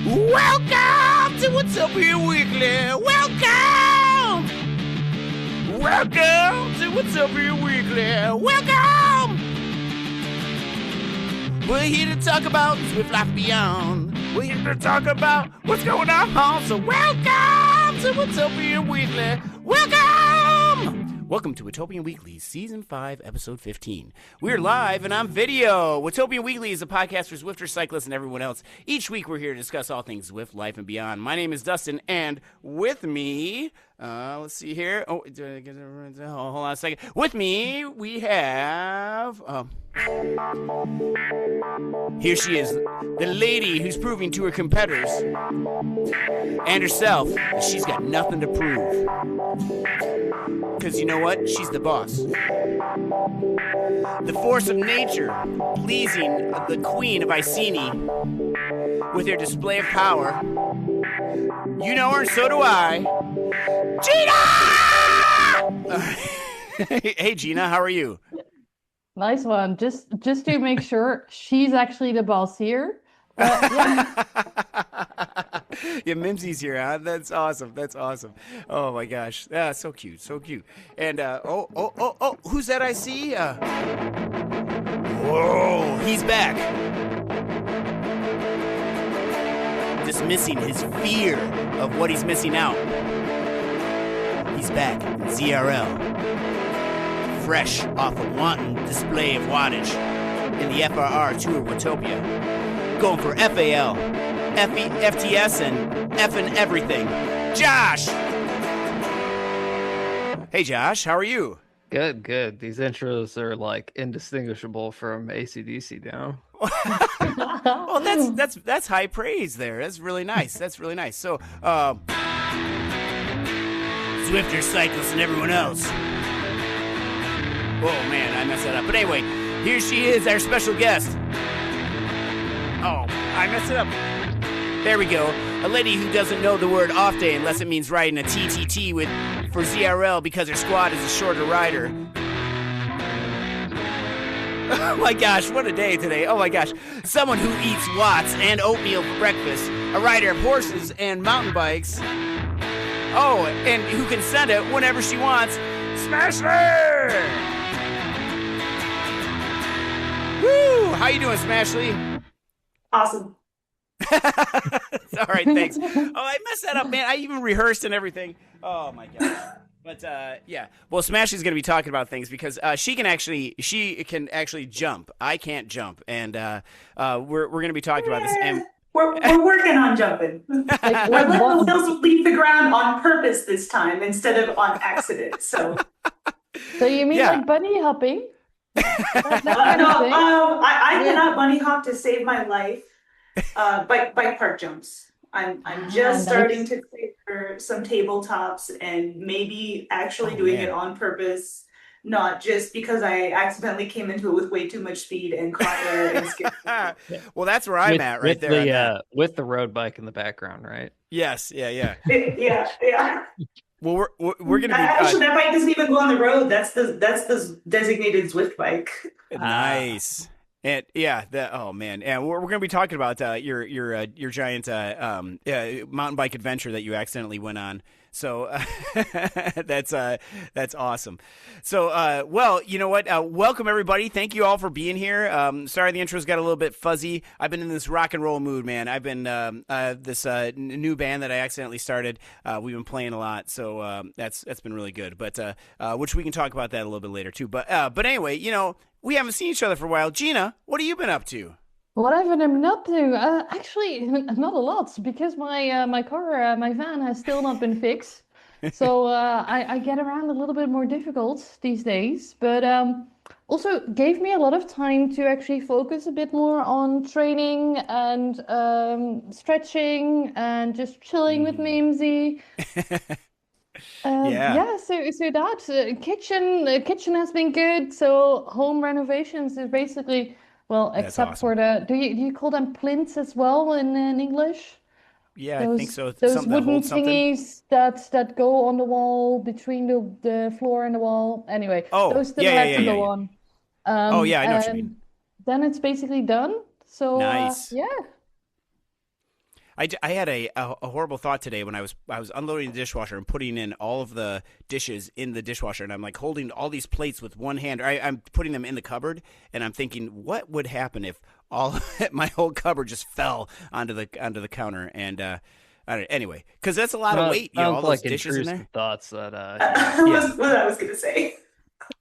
Welcome to Watopian Weekly. Welcome. Welcome to Watopian Weekly. Welcome. We're here to talk about Zwift life beyond. We're here to talk about what's going on. So welcome to Watopian Weekly. Welcome. Welcome to Watopian Weekly, Season 5, Episode 15. We're live and on video. Watopian Weekly is a podcast for Zwifters, cyclists, and everyone else. Each week we're here to discuss all things Zwift, life, and beyond. My name is Dustin, and with me, let's see here. Oh, hold on a second. With me, we have... Here she is, the lady who's proving to her competitors and herself that she's got nothing to prove. Because you know what? She's the boss. The force of nature, pleasing the queen of Iceni with her display of power. You know her, and so do I. Gina! Hey, Gina, how are you? Nice one. Just to make sure, she's actually the boss here. Yeah. Yeah, Mimsy's here, huh? That's awesome. That's awesome. Oh my gosh. Yeah, so cute, so cute. And who's that I see? Whoa, he's back. Dismissing his fear of what he's missing out. He's back in ZRL. Fresh off a wanton display of wattage in the FRR Tour Watopia. Going for FAL, FTS, and effing everything. Josh! Hey Josh, how are you? Good, good. These intros are like indistinguishable from AC/DC now. Well, that's high praise there. That's really nice. That's really nice. So, Zwifters, cyclists, and everyone else. Oh man, I messed that up. But anyway, here she is, our special guest. Oh, I messed it up. There we go. A lady who doesn't know the word off day unless it means riding a TTT for ZRL because her squad is a shorter rider. Oh my gosh, what a day today. Oh my gosh. Someone who eats Watts and oatmeal for breakfast. A rider of horses and mountain bikes. Oh, and who can send it whenever she wants. Smashley! Woo! How you doing, Smashley? Awesome. All right, thanks. Oh, I messed that up, man. I even rehearsed and everything. Oh my gosh. But yeah. Well, Smashley's going to be talking about things because she can actually jump. I can't jump, and we're going to be talking about this. And we're working on jumping. We're letting the wheels leave the ground on purpose this time instead of on accident. So you mean like bunny hopping? I cannot bunny hop to save my life. Bike park jumps. I'm just starting to clear some tabletops and maybe actually doing it on purpose, not just because I accidentally came into it with way too much speed and caught there and skipped. Well, that's where I'm at right there. With the road bike in the background, right? Yes, yeah. Yeah. Well, we're gonna be actually that bike doesn't even go on the road. That's the designated Zwift bike. Nice. And oh man, and we're going to be talking about your giant mountain bike adventure that you accidentally went on. So that's awesome. So well, you know what? Welcome everybody. Thank you all for being here. Sorry the intro's got a little bit fuzzy. I've been in this rock and roll mood, man. I've been this new band that I accidentally started. We've been playing a lot, so that's been really good. But which we can talk about that a little bit later too. But anyway, you know. We haven't seen each other for a while. Gina, what have you been up to? What have I been up to? Actually, not a lot, because my car, my van has still not been fixed. So I get around a little bit more difficult these days. But also gave me a lot of time to actually focus a bit more on training and stretching and just chilling with Mimsy. So that kitchen has been good. So home renovations is basically except awesome. for the do you call them plinths as well in English? Yeah, I think so. Those something wooden thingies that go on the wall between the floor and the wall. Anyway, those still have to go on. I know what you mean. Then it's basically done. So nice. yeah. I had a horrible thought today when I was unloading the dishwasher and putting in all of the dishes in the dishwasher, and I'm like holding all these plates with one hand. I'm putting them in the cupboard, and I'm thinking, what would happen if my whole cupboard just fell onto the counter? And anyway, because that's a lot of weight, all those dishes in there. Thoughts that was what I was gonna say.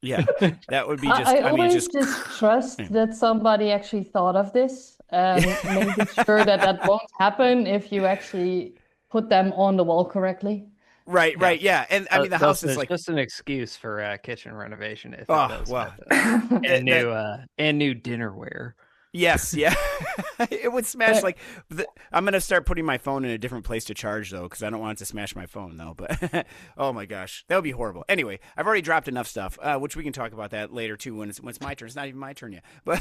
Yeah, that would be just. I I mean, always just trust that somebody actually thought of this, making sure that won't happen if you actually put them on the wall correctly. Right, yeah, and I mean the house is like just an excuse for kitchen renovation. If it does well, happen. and new dinnerware. Yes, yeah, it would smash. I'm gonna start putting my phone in a different place to charge though, because I don't want it to smash my phone though. But oh my gosh, that would be horrible. Anyway, I've already dropped enough stuff, which we can talk about that later too when it's my turn. It's not even my turn yet. But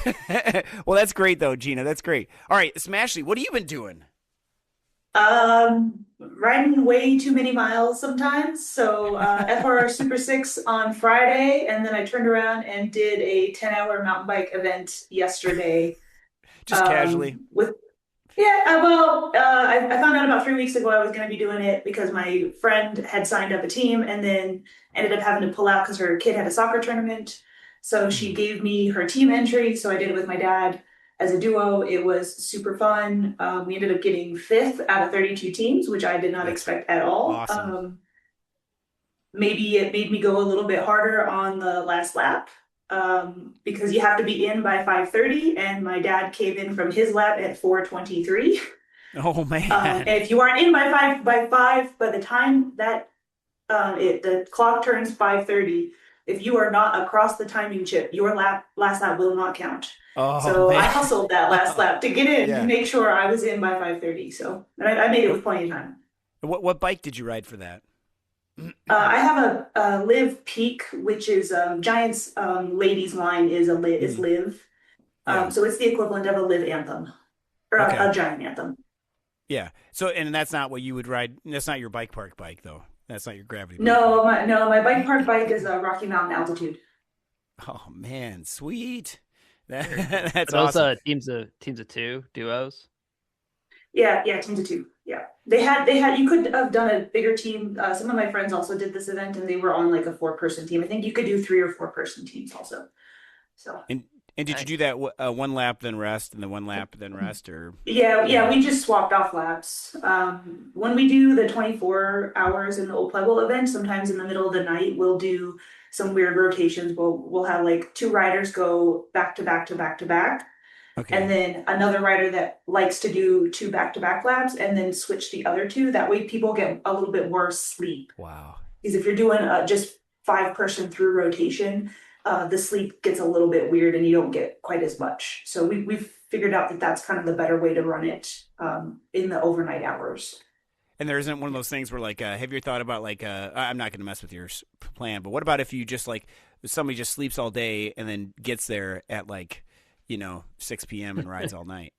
well, that's great though, Gina. That's great. All right, Smashley, what have you been doing? Riding way too many miles sometimes. So FRR Super 6 on Friday, and then I turned around and did a 10-hour mountain bike event yesterday. Just casually. I found out about 3 weeks ago I was going to be doing it because my friend had signed up a team and then ended up having to pull out because her kid had a soccer tournament. So she gave me her team entry. So I did it with my dad as a duo. It was super fun. We ended up getting 5th out of 32 teams, which I did not expect at all. Awesome. Maybe it made me go a little bit harder on the last lap. Because you have to be in by 5:30, and my dad came in from his lap at 4:23. Oh man! And if you aren't in by five, by the time that the clock turns 5:30, if you are not across the timing chip, your last lap will not count. Oh, so man. I hustled that last lap to get in, to make sure I was in by 5:30. So I made it with plenty of time. What bike did you ride for that? I have a Live Peak, which is Giant's ladies line is Live. So it's the equivalent of a Live Anthem or a Giant Anthem. Yeah. So and that's not what you would ride. That's not your bike park bike though. That's not your gravity bike. My bike park bike is a Rocky Mountain Altitude. Oh man, sweet. That's those awesome. Teams of 2 duos. Yeah, teams of 2. Yeah, they had. You could have done a bigger team. Some of my friends also did this event, and they were on like a 4-person team. I think you could do 3 or 4-person teams also. So. And did you do that 1 lap then rest and then 1 lap then rest or? Yeah. We just swapped off laps. When we do the 24 hours in the Old Pueblo event, sometimes in the middle of the night we'll do some weird rotations. We'll have like 2 riders go back to back to back to back. Okay. And then another rider that likes to do 2 back-to-back laps and then switch the other 2. That way people get a little bit more sleep. Wow. Because if you're doing just 5-person through rotation, the sleep gets a little bit weird and you don't get quite as much. So we've figured out that that's kind of the better way to run it in the overnight hours. And there isn't one of those things where like, have you thought about like, I'm not going to mess with your plan, but what about if you just like, somebody just sleeps all day and then gets there at like, 6 p.m. and rides all night?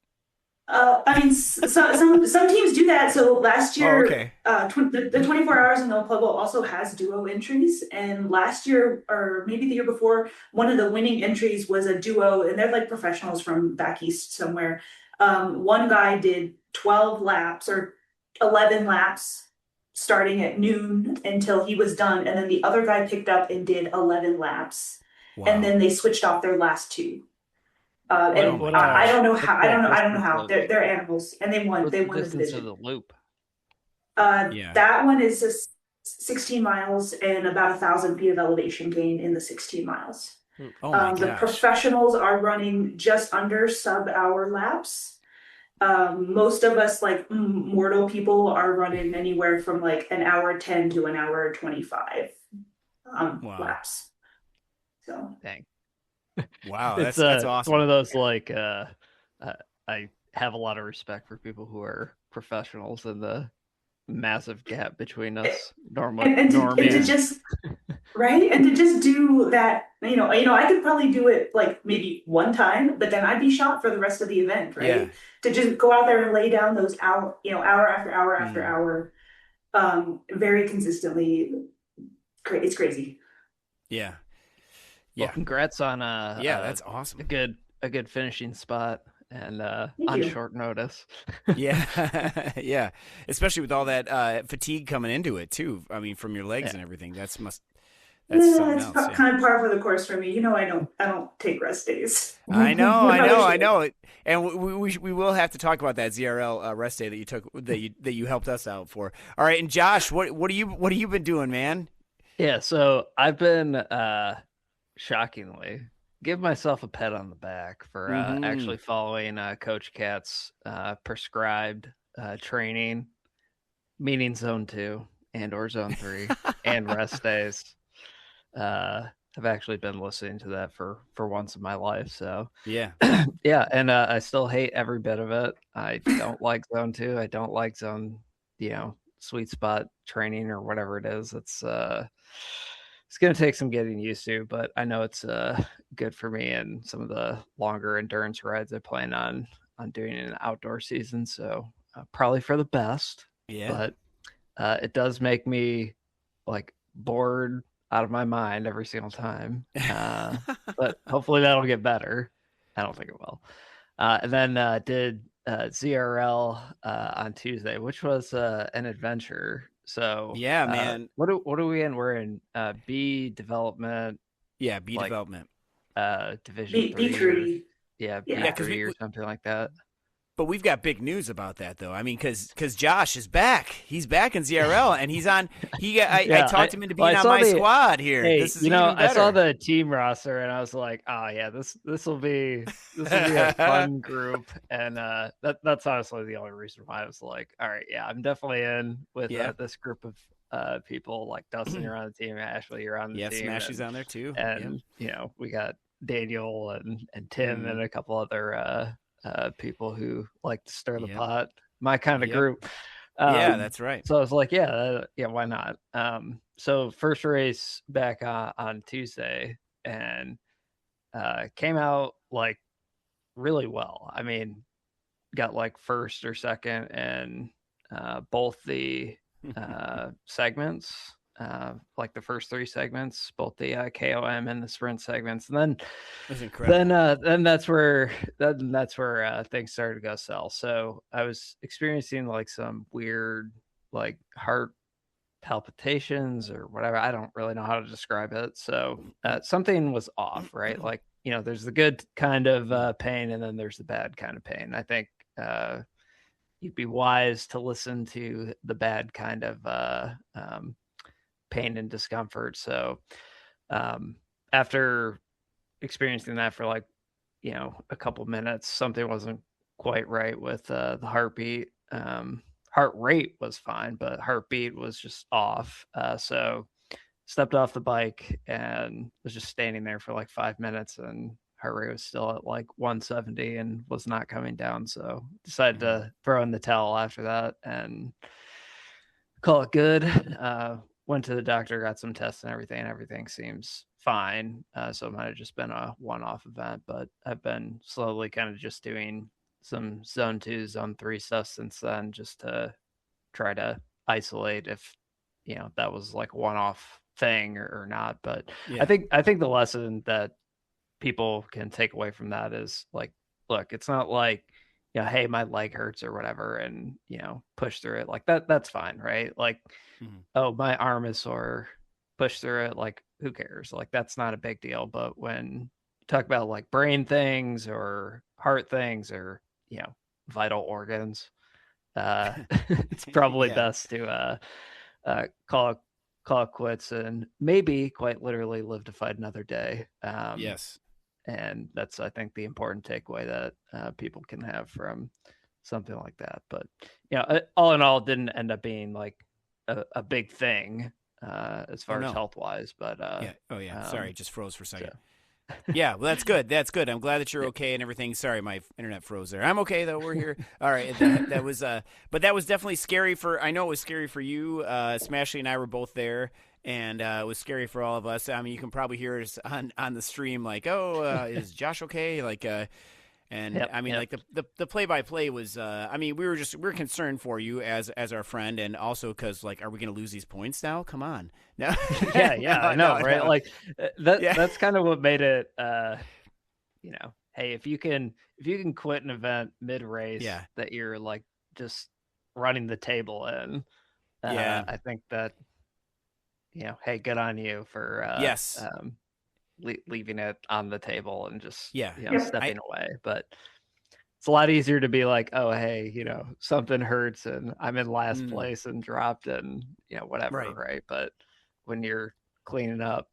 I mean, some teams do that. So last year, the 24 hours in El Pueblo also has duo entries. And last year, or maybe the year before, one of the winning entries was a duo, and they're like professionals from back east somewhere. One guy did 12 laps or 11 laps starting at noon until he was done, and then the other guy picked up and did 11 laps, and then they switched off their last 2. I don't know how. They're animals, and they won. They won the division. The loop. That one is just 16 miles and about 1,000 feet of elevation gain in the 16 miles. Oh my gosh. The professionals are running just under sub-hour laps. Most of us, like mortal people, are running anywhere from like an hour 10 to an hour 25 laps. So dang. Wow, that's awesome. It's one of those like I have a lot of respect for people who are professionals and the massive gap between us and to just right and to just do that. I could probably do it like maybe one time, but then I'd be shot for the rest of the event, right? Yeah. To just go out there and lay down those hour after hour after hour, very consistently. It's crazy. Yeah. Well, congrats on that's awesome. A good finishing spot and Thank on you. short notice. Yeah, yeah. Especially with all that fatigue coming into it too. I mean, from your legs and everything. That's Yeah, something it's else. Yeah. kind of par for the course for me. You know, I don't take rest days. I know, I know, Probably I should. know. And we will have to talk about that ZRL rest day that you took that you helped us out for. All right, and Josh, what have you been doing, man? Yeah, so I've been shockingly give myself a pat on the back for actually following Coach Cat's prescribed training, meaning zone 2 and or zone 3 and rest days. I've actually been listening to that for once in my life. So Yeah. yeah, and I still hate every bit of it. I don't like zone 2. I don't like zone, sweet spot training or whatever it is. It's going to take some getting used to, but I know it's good for me and some of the longer endurance rides I plan on doing in an outdoor season. So probably for the best. Yeah. But it does make me like bored out of my mind every single time. But hopefully that'll get better. I don't think it will. And then did ZRL on Tuesday, which was an adventure. So yeah, man. What are we in? We're in B development. Yeah, B development. Division 3. B3. Yeah, B3 or something like that. But we've got big news about that, though. I mean, because Josh is back. He's back in ZRL, and he's on. I talked him into being on my squad here. Hey, this is I saw the team roster, and I was like, oh yeah, this will be a fun group, and that's honestly the only reason why I was like, all right, yeah, I'm definitely in with this group of people. Like Dustin, you're on the team. Ashley, you're on the team. Yeah, Smashley's on there too. And we got Daniel and Tim and a couple other. People who like to stir the pot, my kind of group. Yeah, that's right. So I was like, yeah, why not? So first race back on Tuesday, and came out like really well. I mean, got like first or second in both the segments. Like the first 3 segments, both the KOM and the sprint segments, and then that's where things started to go south. So I was experiencing like some weird like heart palpitations or whatever. I don't really know how to describe it. So something was off, right? Like there's the good kind of pain, and then there's the bad kind of pain. I think you'd be wise to listen to the bad kind of pain and discomfort. So after experiencing that for like a couple minutes, something wasn't quite right with the heartbeat. Heart rate was fine, but heartbeat was just off. So stepped off the bike and was just standing there for like 5 minutes, and heart rate was still at like 170 and was not coming down. So decided to throw in the towel after that and call it good. Went to the doctor, got some tests and everything seems fine. So it might have just been a one-off event, but I've been slowly kind of just doing some zone 2, zone 3 stuff since then, just to try to isolate if, that was like a one-off thing or not. But I think the lesson that people can take away from that is like, look, it's not like, hey, my leg hurts or whatever, and push through it. Like that's fine, right? Like, oh, my arm is sore, push through it. Like, who cares? Like, that's not a big deal. But when you talk about like brain things or heart things or vital organs, it's probably best to call it quits and maybe quite literally live to fight another day. Yes. And that's, I think, the important takeaway that people can have from something like that. But, all in all, it didn't end up being like a big thing as far as health-wise. But sorry, just froze for a second. Yeah, well, that's good. That's good. I'm glad that you're okay and everything. Sorry, my internet froze there. I'm okay though. We're here. All right. That was but that was definitely scary I know it was scary for you. Smashley and I were both there, and it was scary for all of us. I mean, you can probably hear us on the stream, like, oh, is Josh okay? Like, like the play-by-play was, we're concerned for you as our friend, and also because, like, are we going to lose these points now? Come on. No. I know, right? No. Like that's kind of what made it, hey, if you can quit an event mid race that you're like just running the table in, I think that, hey, good on you for leaving it on the table and just stepping away. But it's a lot easier to be like, oh, hey, something hurts and I'm in last place and dropped and whatever, right? But when you're cleaning up,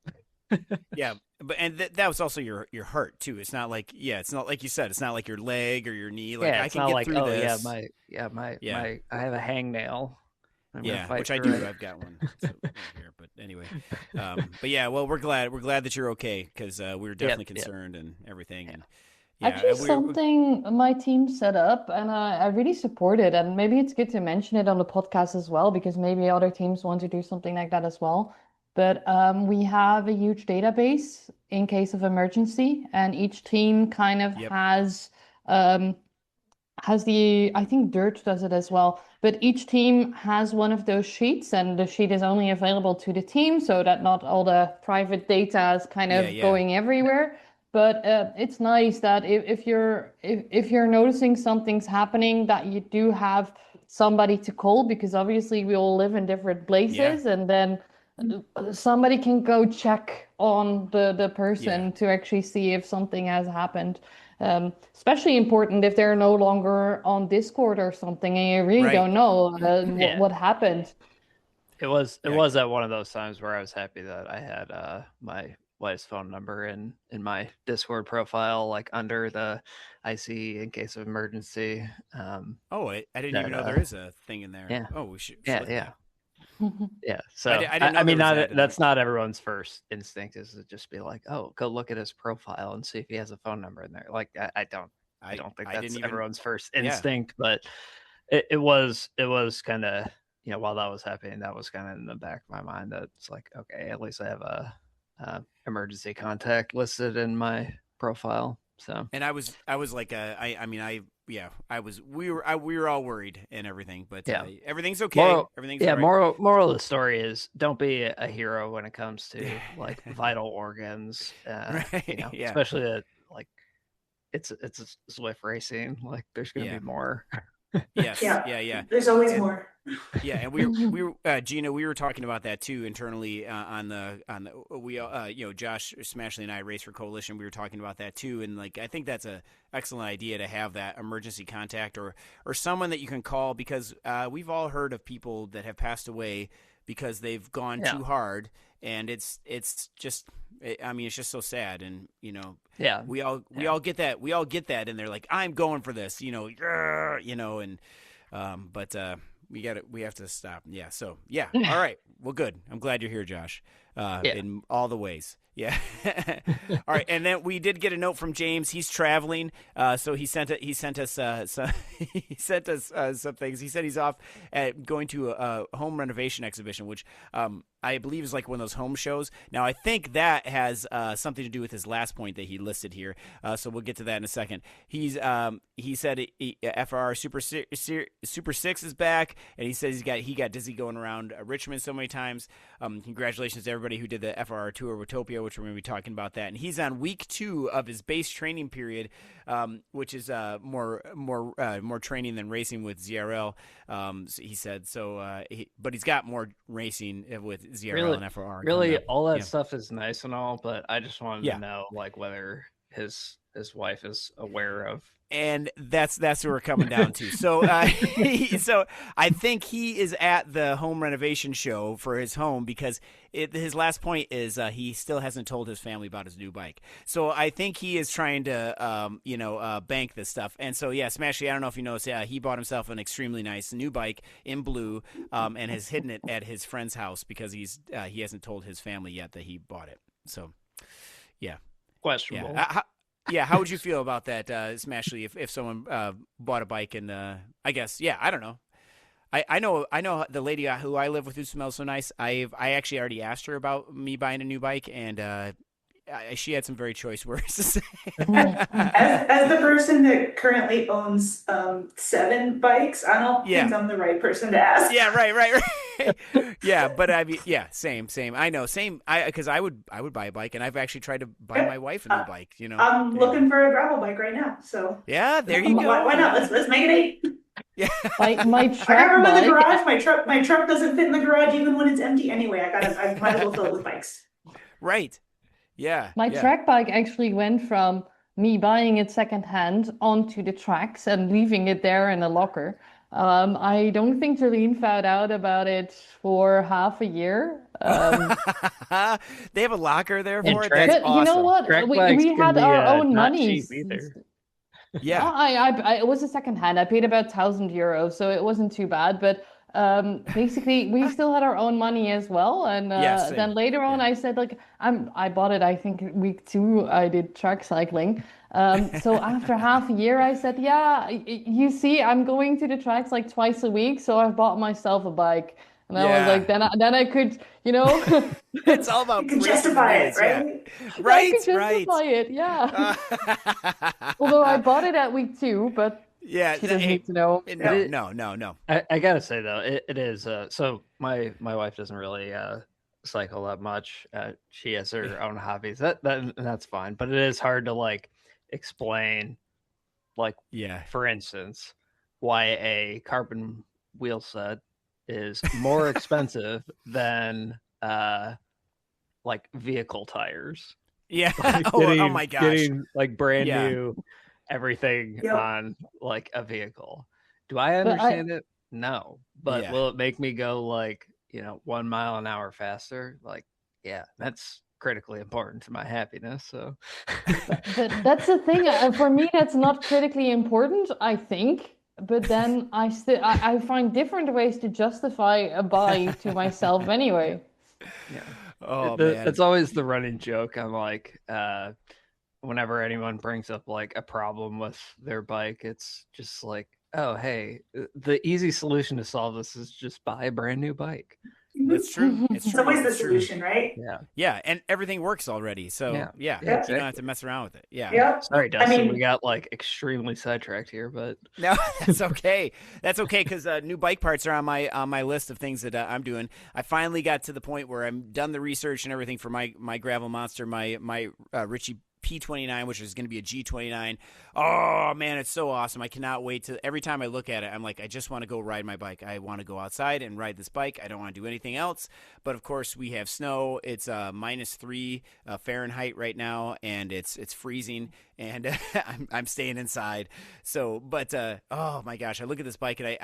but that was also your heart too. It's not like it's not like you said. It's not like your leg or your knee. Like I can get through this. I have a hangnail. Which I do. I've got one here, but anyway. But well, we're glad that you're okay because we were definitely concerned and everything. And actually, something my team set up, and I really support it. And maybe it's good to mention it on the podcast as well, because maybe other teams want to do something like that as well. But we have a huge database in case of emergency, and each team kind of has I think Dirt does it as well, but each team has one of those sheets, and the sheet is only available to the team so that not all the private data is kind of going everywhere. But it's nice that if you're noticing something's happening, that you do have somebody to call, because obviously we all live in different places, and then somebody can go check on the person to actually see if something has happened. Especially important if they're no longer on Discord or something and you really don't know what happened. It was at one of those times where I was happy that I had my wife's phone number in my Discord profile, like under the IC in case of emergency. I didn't even know there is a thing in there. Yeah. Oh, we should. So I mean, that's not everyone's first instinct is to just be like, oh, go look at his profile and see if he has a phone number in there. Like I don't think that's everyone's first instinct, but it was kind of, while that was happening, that was kind of in the back of my mind that it's like, okay, at least I have a emergency contact listed in my profile. So, and I was like, we were all worried and everything, but everything's okay. Everything's all right. Moral of the story is don't be a hero when it comes to like vital organs, especially at like it's Zwift racing. Like there's going to be more. Yes. There's always more. Yeah, and we Gina, we were talking about that too internally Josh Smashley and I race for Coalition. We were talking about that too, and like I think that's a excellent idea to have that emergency contact or someone that you can call, because we've all heard of people that have passed away because they've gone too hard, and it's just so sad, and we all get that, and they're like, I'm going for this, and but we have to stop. Yeah. So all right. Well, good. I'm glad you're here, Josh. In all the ways. Yeah. All right. And then we did get a note from James. He's traveling. So he sent us some things. He said he's off at going to a home renovation exhibition, which I believe is like one of those home shows. Now, I think that has something to do with his last point that he listed here. So we'll get to that in a second. He said FRR Super 6 is back, and he says he got dizzy going around Richmond so many times. Congratulations to everybody who did the FRR Tour Watopia, which we're going to be talking about that. And he's on week 2 of his base training period, which is more training than racing with ZRL. He said so, but he's got more racing with ZRL and FRR. Really, all that stuff is nice and all, but I just wanted to know like whether his wife is aware of. And that's what we're coming down to. So, so I think he is at the home renovation show for his home because his last point is he still hasn't told his family about his new bike. So I think he is trying to, bank this stuff. And so, Smashley, I don't know if you noticed, he bought himself an extremely nice new bike in blue, and has hidden it at his friend's house because he hasn't told his family yet that he bought it. So, questionable. How would you feel about that, Smashley, if someone bought a bike and I guess, I don't know. I know the lady who I live with who smells so nice. I actually already asked her about me buying a new bike, and she had some very choice words to say. As the person that currently owns 7 bikes. I don't think I'm the right person to ask. Yeah, right. Yeah, but I mean, yeah, same. I know, same. Because I would buy a bike, and I've actually tried to buy my wife a new bike. You know, I'm looking for a gravel bike right now. So yeah, there you go. Why not? Let's make it 8. Yeah, my truck I got room in the bike. garage. My truck doesn't fit in the garage even when it's empty. Anyway, I might as well fill it with bikes. Right. Yeah. My track bike actually went from me buying it secondhand onto the tracks and leaving it there in a locker. I don't think Jolene found out about it for half a year. They have a locker there for it. That's awesome. You know what? We had our own money. Yeah. It was a secondhand. I paid about €1,000, so it wasn't too bad. But basically, we still had our own money as well. And then later on, I said, like, I bought it. I think week 2, I did track cycling. So after half a year, I said, yeah, you see, I'm going to the tracks like twice a week, so I bought myself a bike. And I was like, then I could, you know. It's all about you can justify it, right? Yeah. Right, I could justify it, yeah. Although I bought it at week 2, but yeah, she doesn't need to know. No. I gotta say though, it is. So my wife doesn't really cycle that much. She has her own hobbies. That's fine, but it is hard to like explain, like, for instance, why a carbon wheel set is more expensive than like vehicle tires. Yeah. Like oh my gosh. Getting like brand new everything on like a vehicle. Do I understand it? No. But will it make me go like, 1 mile an hour faster? Like, yeah, that's critically important to my happiness. So but that's the thing. For me, that's not critically important, I think. But then I find different ways to justify a buy to myself anyway. Yeah. Oh, man. It's always the running joke. I'm like, whenever anyone brings up like a problem with their bike, it's just like, oh, hey, the easy solution to solve this is just buy a brand new bike. That's true. It's always the solution, right? Yeah, and everything works already. So you don't have to mess around with it. Yeah. Sorry, Dustin, we got like extremely sidetracked here, but no, that's okay. That's okay because new bike parts are on my list of things that I'm doing. I finally got to the point where I'm done the research and everything for my gravel monster, my Ritchie P29, which is going to be a G29. Oh man, it's so awesome. I cannot wait to every time I look at it, I'm like, I just want to go ride my bike. I want to go outside and ride this bike. I don't want to do anything else. But of course we have snow. It's -3 Fahrenheit right now, and it's freezing, and I'm staying inside. So, but oh my gosh, I look at this bike and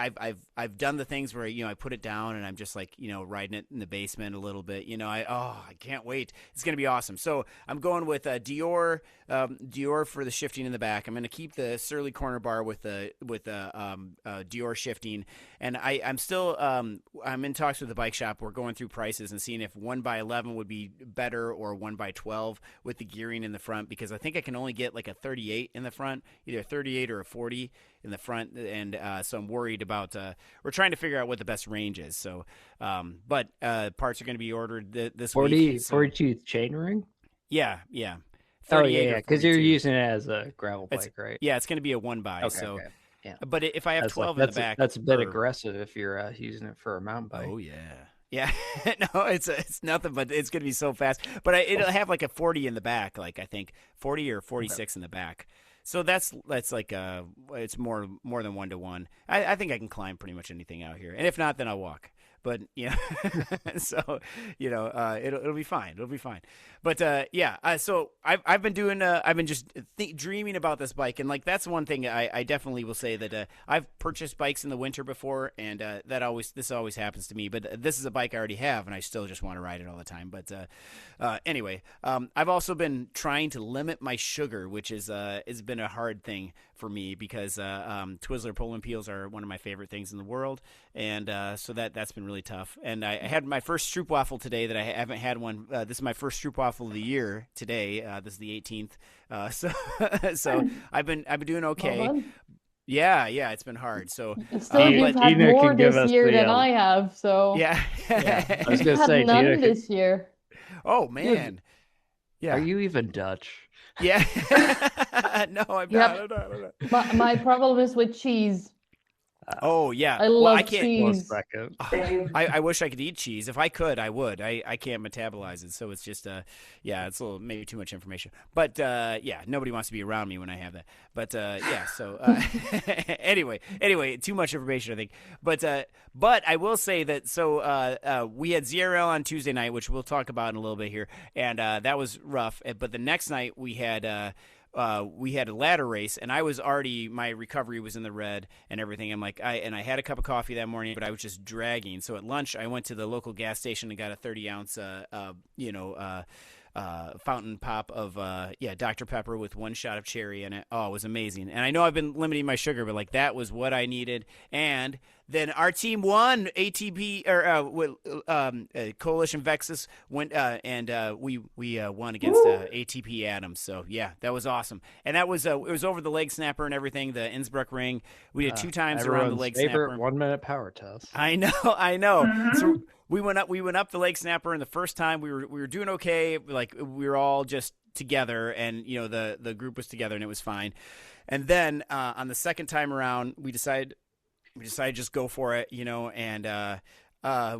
I've done the things where I put it down and I'm just like riding it in the basement a little bit. I can't wait. It's gonna be awesome. So I'm going with Dior for the shifting in the back. I'm going to keep the Surly corner bar with the Dior shifting, and I'm still I'm in talks with the bike shop. We're going through prices and seeing if 1x11 would be better or 1x12 with the gearing in the front, because I think I can only get like a 38 in the front, either a 38 or a 40 in the front, and so I'm worried about. We're trying to figure out what the best range is. So, but parts are going to be ordered this 40, week. 42 chain ring. Yeah. Oh yeah, because you're using it as a gravel bike, right? Yeah, it's going to be a 1x. Okay, so, okay. Yeah. But if I have That's 12 like, in the back, that's a bit aggressive if you're using it for a mountain bike. Oh yeah. No, it's nothing, but it's going to be so fast. But it'll have like a 40 in the back, like I think 40 or 46 in the back. So that's like it's more than 1-to-1. I think I can climb pretty much anything out here, and if not, then I'll walk. But so it'll be fine. It'll be fine. But so I've been doing I've been just dreaming about this bike, and like that's one thing I definitely will say that I've purchased bikes in the winter before, and this always happens to me. But this is a bike I already have, and I still just want to ride it all the time. But anyway, I've also been trying to limit my sugar, which has been a hard thing for me because Twizzler Poland Peels are one of my favorite things in the world, and so that's been really tough. And I had my first stroopwafel today that I haven't had one. This is my first stroopwafel of the year today. This is the 18th. So I've been doing okay. Well, yeah, it's been hard. So still, you've had Gina more can give this us year the, than I have. So yeah. I was gonna I've say, had none Gina, this year. Oh man. Yeah. Are you even Dutch? Yeah. No, I'm Yep. not. I'm not. My problem is with cheese. Oh yeah. I Well, love I can't. cheese. I wish I could eat cheese. If I could, I would. I can't metabolize it, so it's just yeah, it's a little maybe too much information. But yeah, nobody wants to be around me when I have that. But yeah, so anyway, too much information, I think. But I will say that we had ZRL on Tuesday night, which we'll talk about in a little bit here, and that was rough. But the next night we had a ladder race, and my recovery was in the red and everything. I had a cup of coffee that morning, but I was just dragging. So at lunch, I went to the local gas station and got a 30-ounce, fountain pop of Dr. Pepper with one shot of cherry in it. Oh, it was amazing. And I know I've been limiting my sugar, but that was what I needed. And then our team won ATP Coalition Vexus went we won against ATP Adams. So yeah, that was awesome. And that was it was over the leg snapper and everything, the Innsbruck ring. We did 2 times around the leg snapper. 1-minute power test. I know. Mm-hmm. So we went up the leg snapper, and the first time we were doing okay. We were all just together, and the group was together, and it was fine. And then on the second time around, we decided to just go for it, and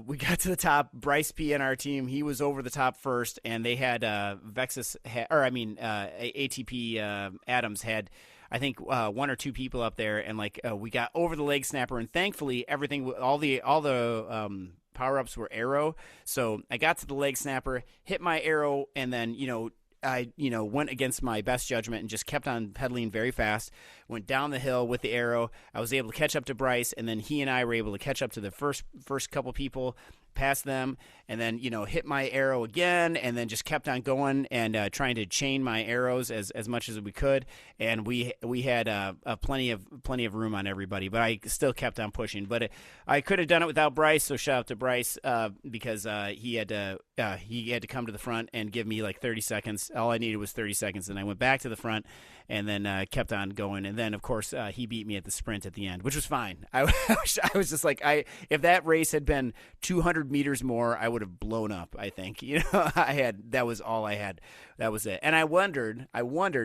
we got to the top. Bryce P and our team, he was over the top first, and they had ATP Adams had, I think, 1 or 2 people up there, and we got over the leg snapper, and thankfully everything, all the power-ups were arrow. So I got to the leg snapper, hit my arrow, and then I went against my best judgment and just kept on pedaling very fast. Went down the hill with the arrow. I was able to catch up to Bryce, and then he and I were able to catch up to the first couple people, past them, and then hit my arrow again, and then just kept on going and trying to chain my arrows as much as we could. And we had plenty of room on everybody, but I still kept on pushing. But I could have done it without Bryce, so shout out to Bryce because he had to come to the front and give me 30 seconds. All I needed was 30 seconds, and I went back to the front and then kept on going. And then, of course, he beat me at the sprint at the end, which was fine. I was just if that race had been 200 meters more, I would have blown up, I think. That was all I had. That was it. And I wondered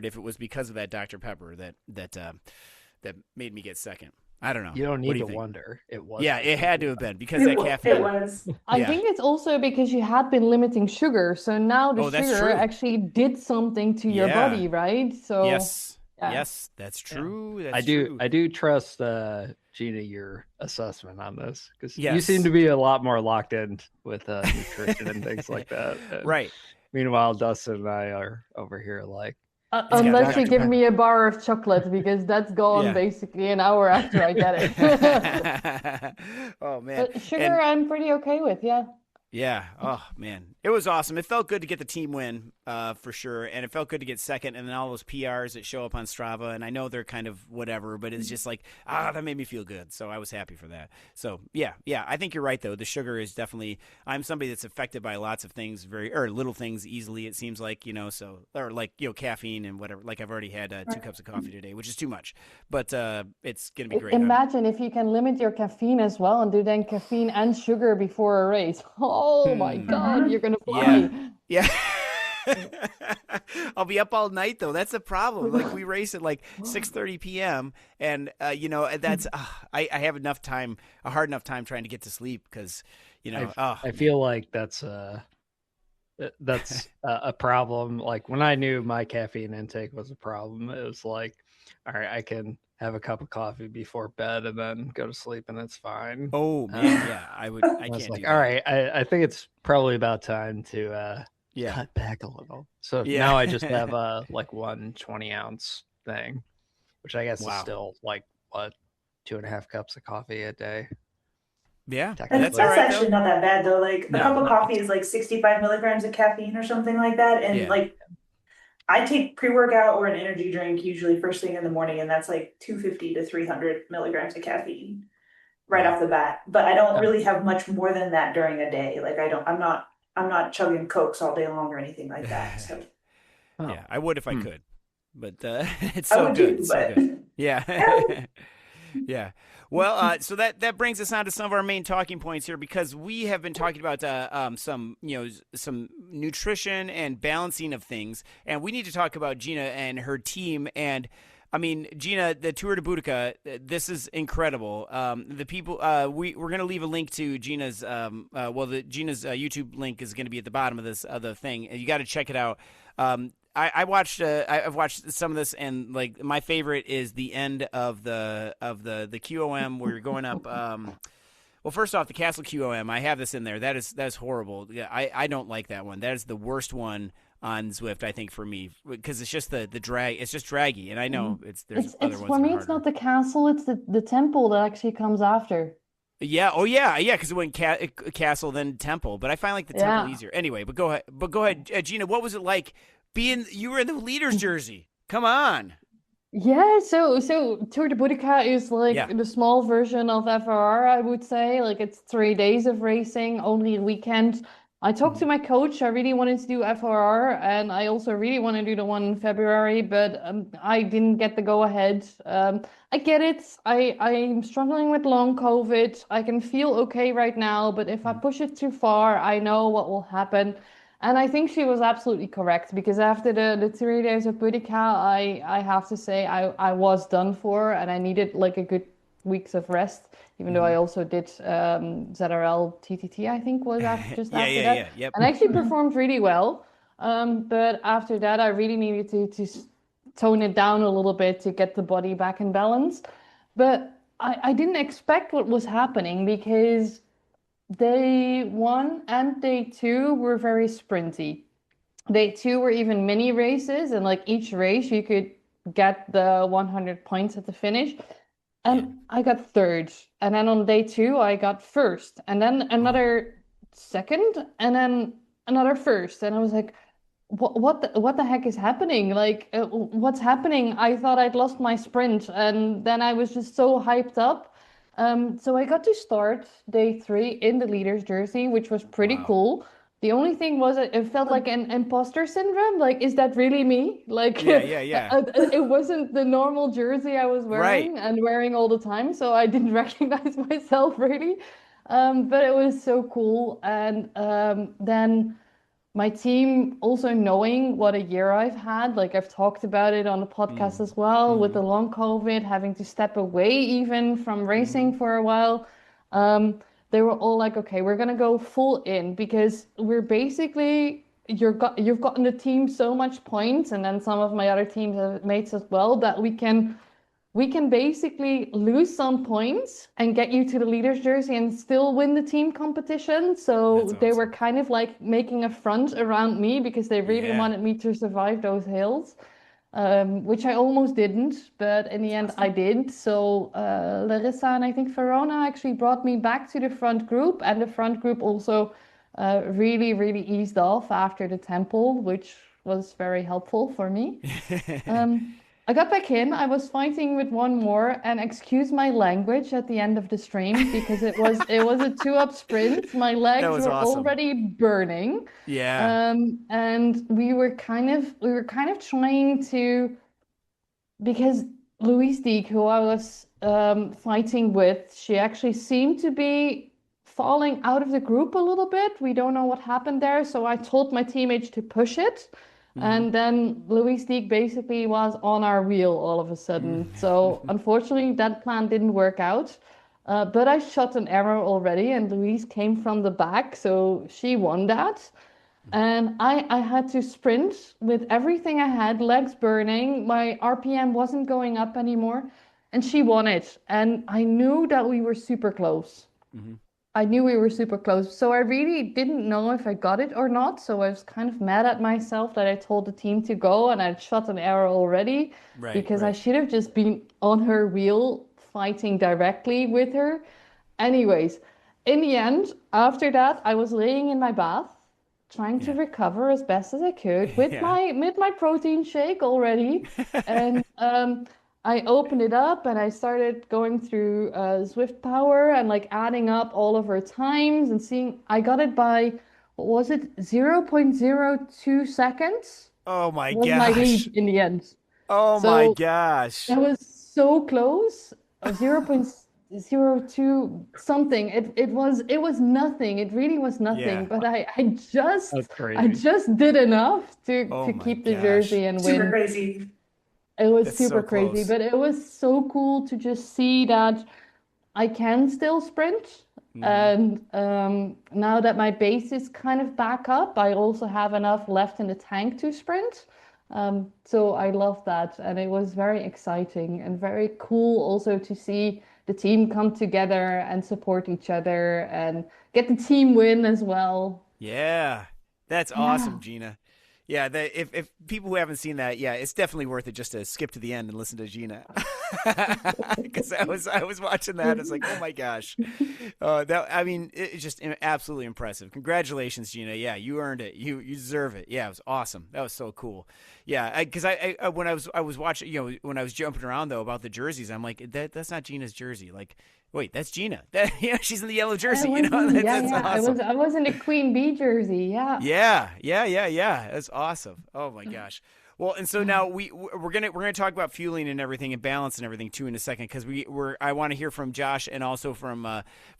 if it was because of that Dr. Pepper that made me get second. I don't know. You don't need to wonder. It was. Yeah, it had to have been because that caffeine. It was. I think it's also because you had been limiting sugar, so now the sugar actually did something to your body, right? So yes, that's true. Yeah. That's I do trust Gina, your assessment on this, because you seem to be a lot more locked in with nutrition and things like that. And right. Meanwhile, Dustin and I are over here unless you give me a bar of chocolate, because that's gone basically an hour after I get it. Oh man, but sugar I'm pretty okay with. Yeah. Oh man, it was awesome. It felt good to get the team win, for sure, and it felt good to get second. And then all those PRs that show up on Strava, and I know they're kind of whatever, but it's just that made me feel good. So I was happy for that. So yeah. I think you're right though. The sugar is definitely. I'm somebody that's affected by lots of things, little things easily. It seems caffeine and whatever. I've already had 2 cups of coffee today, which is too much, but it's gonna be great. Imagine if you can limit your caffeine as well and do then caffeine and sugar before a race. Oh my God, you're gonna fly. Yeah. I'll be up all night though. That's the problem. We race at 6:30 p.m. and that's I have a hard enough time trying to get to sleep because I feel like that's a problem. When I knew my caffeine intake was a problem, it was all right, I can have a cup of coffee before bed and then go to sleep and it's fine. Oh man, I can't do that. All right, I think it's probably about time to cut back a little. So now I just have a 1 20-ounce thing, which I guess is still 2.5 cups of coffee a day. Yeah, that's all right, actually not that bad though. A cup of coffee is 65 milligrams of caffeine or something like that, and I take pre-workout or an energy drink usually first thing in the morning, and that's 250 to 300 milligrams of caffeine right off the bat. But I don't really have much more than that during a day. I'm not chugging Cokes all day long or anything like that. So. Yeah, I would if I could, but it's so good. So good. Yeah. Yeah. Well, so that brings us on to some of our main talking points here, because we have been talking about some some nutrition and balancing of things, and we need to talk about Gina and her team. And I mean, Gina, the Tour de Boudicca, this is incredible. The people, we're going to leave a link to Gina's, Gina's YouTube link is going to be at the bottom of this other thing, and you got to check it out. I've watched some of this, and like my favorite is the end of the QOM where you're going up. Well, first off, the Castle QOM, I have this in there. That is horrible. Yeah, I don't like that one. That is the worst one on Zwift, I think, for me, because it's just the drag. It's just draggy, and I know there's other ones. For me, it's not the castle. It's the temple that actually comes after. Yeah. Oh, yeah. Because it went castle, then temple. But I find like the temple easier. Anyway, but go ahead, Gina. What was it like being? You were in the leader's jersey. Come on. Yeah. So Tour de Boudicca is like the small version of FRR, I would say. Like it's 3 days of racing, only a weekend. I talked to my coach. I really wanted to do FRR, and I also really want to do the one in February, but I didn't get the go-ahead. I get it. I'm struggling with long COVID. I can feel okay right now, but if I push it too far, I know what will happen. And I think she was absolutely correct, because after the 3 days of Boudicca, I have to say I was done for, and I needed like a good weeks of rest. Even though I also did ZRL TTT, I think was after that. Yep. And I actually performed really well. But after that, I really needed to tone it down a little bit to get the body back in balance. But I didn't expect what was happening, because day 1 and day 2 were very sprinty. Day 2 were even mini races, and like each race you could get the 100 points at the finish. And I got third. And then on day 2, I got first. And then another second. And then another first. And I was like, what the heck is happening? Like, what's happening? I thought I'd lost my sprint. And then I was just so hyped up. So I got to start day 3 in the leader's jersey, which was pretty cool. The only thing was it felt like an imposter syndrome. Like, is that really me? Like, yeah. It wasn't the normal jersey I was wearing and wearing all the time, so I didn't recognize myself really. But it was so cool. And then my team, also knowing what a year I've had, like I've talked about it on the podcast as well, with the long COVID, having to step away even from racing for a while. They were all like, okay, we're going to go full in, because we're basically, you've gotten the team so much points, and then some of my other mates as well, that we can basically lose some points and get you to the leader's jersey and still win the team competition. So they were kind of like making a front around me, because they really wanted me to survive those hills. Which I almost didn't, but in the end I did. So Larissa and I think Verona actually brought me back to the front group, and the front group also really, really eased off after the temple, which was very helpful for me. I got back in, I was fighting with one more, and excuse my language at the end of the stream, because it was a 2-up sprint. My legs were already burning. Yeah. And we were kind of trying to, because Louise Deek, who I was fighting with, she actually seemed to be falling out of the group a little bit. We don't know what happened there, so I told my teammates to push it. And then Louise Deek basically was on our wheel all of a sudden. So unfortunately, that plan didn't work out. But I shot an arrow already, and Louise came from the back, so she won that. And I had to sprint with everything I had, legs burning. My RPM wasn't going up anymore, and she won it. And I knew that we were super close. I knew we were super close. So I really didn't know if I got it or not. So I was kind of mad at myself that I told the team to go and I'd shot an arrow already. I should have just been on her wheel fighting directly with her. Anyways, in the end, after that, I was laying in my bath, trying to recover as best as I could with my protein shake already. And I opened it up and I started going through Zwift Power and like adding up all of her times and seeing I got it by, what was it, 0.02 seconds? Oh my was gosh. my lead in the end. Oh my gosh. That was so close. 0.02 something. It was nothing. It really was nothing. Yeah. But I That's just did enough to Oh my keep the gosh. jersey and Super win. crazy. It was That's super so crazy, close. but it was so cool to just see that I can still sprint. And now that my base is kind of back up, I also have enough left in the tank to sprint. So I love that. And it was very exciting and very cool also to see the team come together and support each other and get the team win as well. Yeah, that's Yeah. awesome, Gina. Yeah, if people who haven't seen that, yeah, it's definitely worth it just to skip to the end and listen to Gina, because I was watching that. It's like, oh my gosh, it's just absolutely impressive. Congratulations, Gina. Yeah, you earned it. You deserve it. Yeah, it was awesome. That was so cool. Yeah, because I when I was watching, when I was jumping around though about the jerseys, I'm like, that's not Gina's jersey. Like, wait, that's Gina. She's in the yellow jersey. That's awesome. I was in the Queen Bee jersey. Yeah. Yeah. That's awesome. Oh my gosh. Well, and so now we're gonna talk about fueling and everything and balance and everything too in a second, because I want to hear from Josh and also from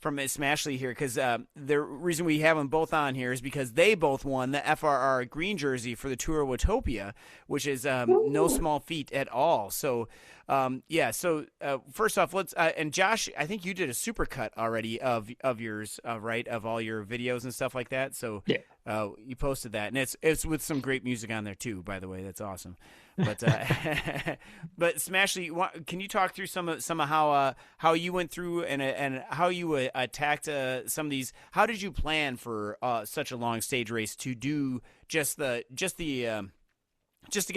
Smashley here, because the reason we have them both on here is because they both won the FRR green jersey for the Tour of Watopia, which is no small feat at all. So So first off, let's and Josh, I think you did a supercut already of yours, right, of all your videos and stuff like that. So yeah. You posted that, and it's with some great music on there too. By the way, that's awesome. But but Smashley, can you talk through some of how you went through and how you attacked some of these? How did you plan for such a long stage race to do just to get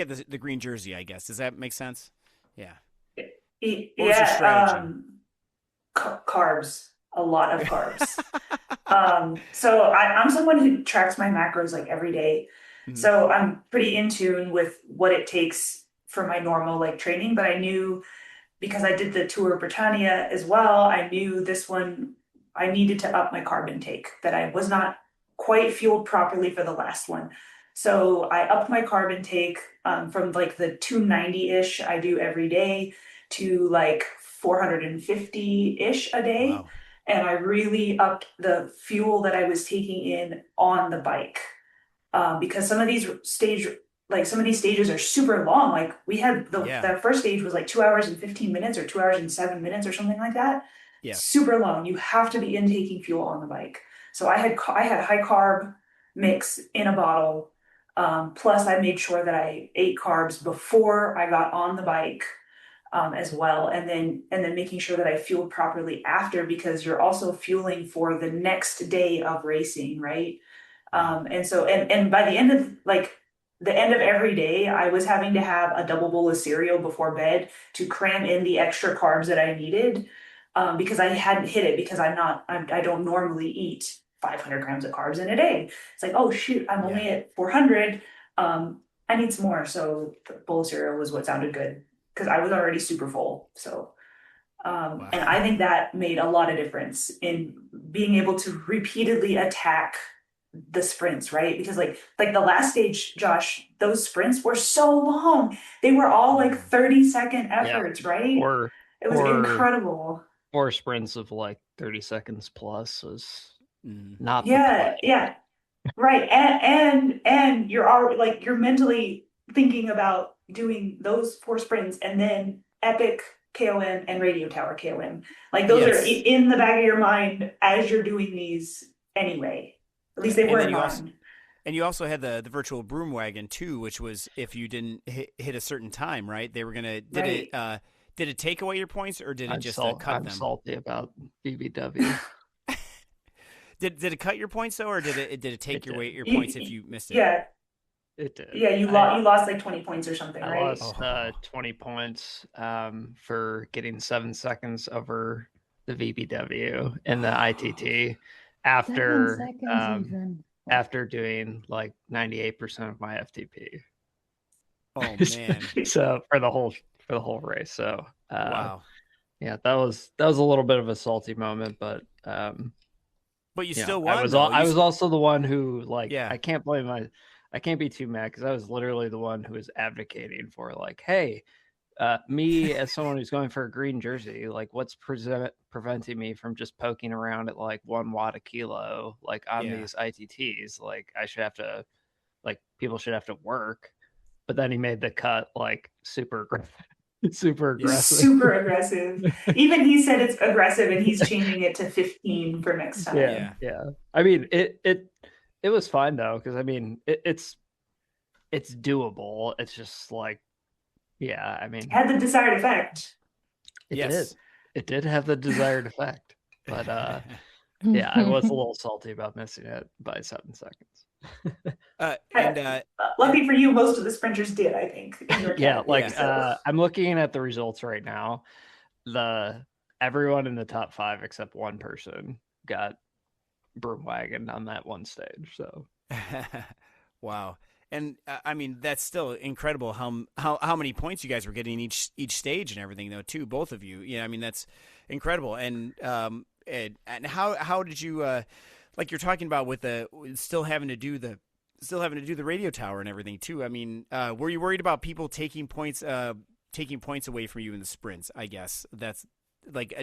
the green jersey? I guess, does that make sense? Yeah. What was your strategy? Carbs, a lot of carbs. So I'm someone who tracks my macros like every day. Mm-hmm. So I'm pretty in tune with what it takes for my normal like training, but I knew, because I did the Tour of Britannia as well, I knew this one, I needed to up my carb intake, that I was not quite fueled properly for the last one. So I upped my carb intake from like the 290-ish I do every day to like 450-ish a day. Wow. And I really upped the fuel that I was taking in on the bike. Because some of these stages are super long. Like we had that first stage was like 2 hours and 15 minutes or 2 hours and 7 minutes or something like that. Yeah. Super long. You have to be intaking fuel on the bike. So I had high carb mix in a bottle. Plus I made sure that I ate carbs before I got on the bike. As well, and then making sure that I fueled properly after, because you're also fueling for the next day of racing, right? And so by the end of every day, I was having to have a double bowl of cereal before bed to cram in the extra carbs that I needed, because I hadn't hit it, because I don't normally eat 500 grams of carbs in a day. It's like, oh shoot, I'm only at 400. I need some more. So the bowl of cereal was what sounded good, because I was already super full. So, wow. And I think that made a lot of difference in being able to repeatedly attack the sprints, right? Because like the last stage, Josh, those sprints were so long. They were all like 30-second efforts, right? It was incredible. 4 sprints of like 30 seconds plus was not the play. Yeah. Right. And you're already like, you're mentally thinking about doing those 4 sprints and then epic KOM and radio tower KOM. Like those are in the back of your mind as you're doing these anyway. At least they were in mind. And you also had the virtual broom wagon too, which was if you didn't hit a certain time, right? They were gonna did it take away your points, or did it just cut them? I'm salty about BBW. Did it cut your points though, or did it take your points if you missed it? Yeah. It did. Yeah, you lost like 20 points or something, right? I lost 20 points for getting 7 seconds over the VBW and the ITT after doing like 98% of my FTP. Oh man! So for the whole race. So wow. Yeah, that was a little bit of a salty moment, but you still won. I was also the one who I can't be too mad, because I was literally the one who was advocating for like, hey, Me as someone who's going for a green jersey, like what's preventing me from just poking around at like 1 watt a kilo, like on these ITTs? Like I should have to, like people should have to work. But then he made the cut like super aggressive. Super aggressive. Even he said it's aggressive, and he's changing it to 15 for next time. Yeah. I mean, it was fine though, because I mean, it's doable. It's just like, I mean, it had the desired effect. It did have the desired effect, but I was a little salty about missing it by 7 seconds. Lucky for you, most of the sprinters did, I think. I'm looking at the results right now. Everyone in the top 5 except one person got broom wagon on that one stage. So, wow. And I mean, that's still incredible how many points you guys were getting each stage and everything, though, too, both of you. Yeah, I mean, that's incredible. And how did you like you're talking about with still having to do the radio tower and everything too? I mean, were you worried about people taking points away from you in the sprints? I guess that's like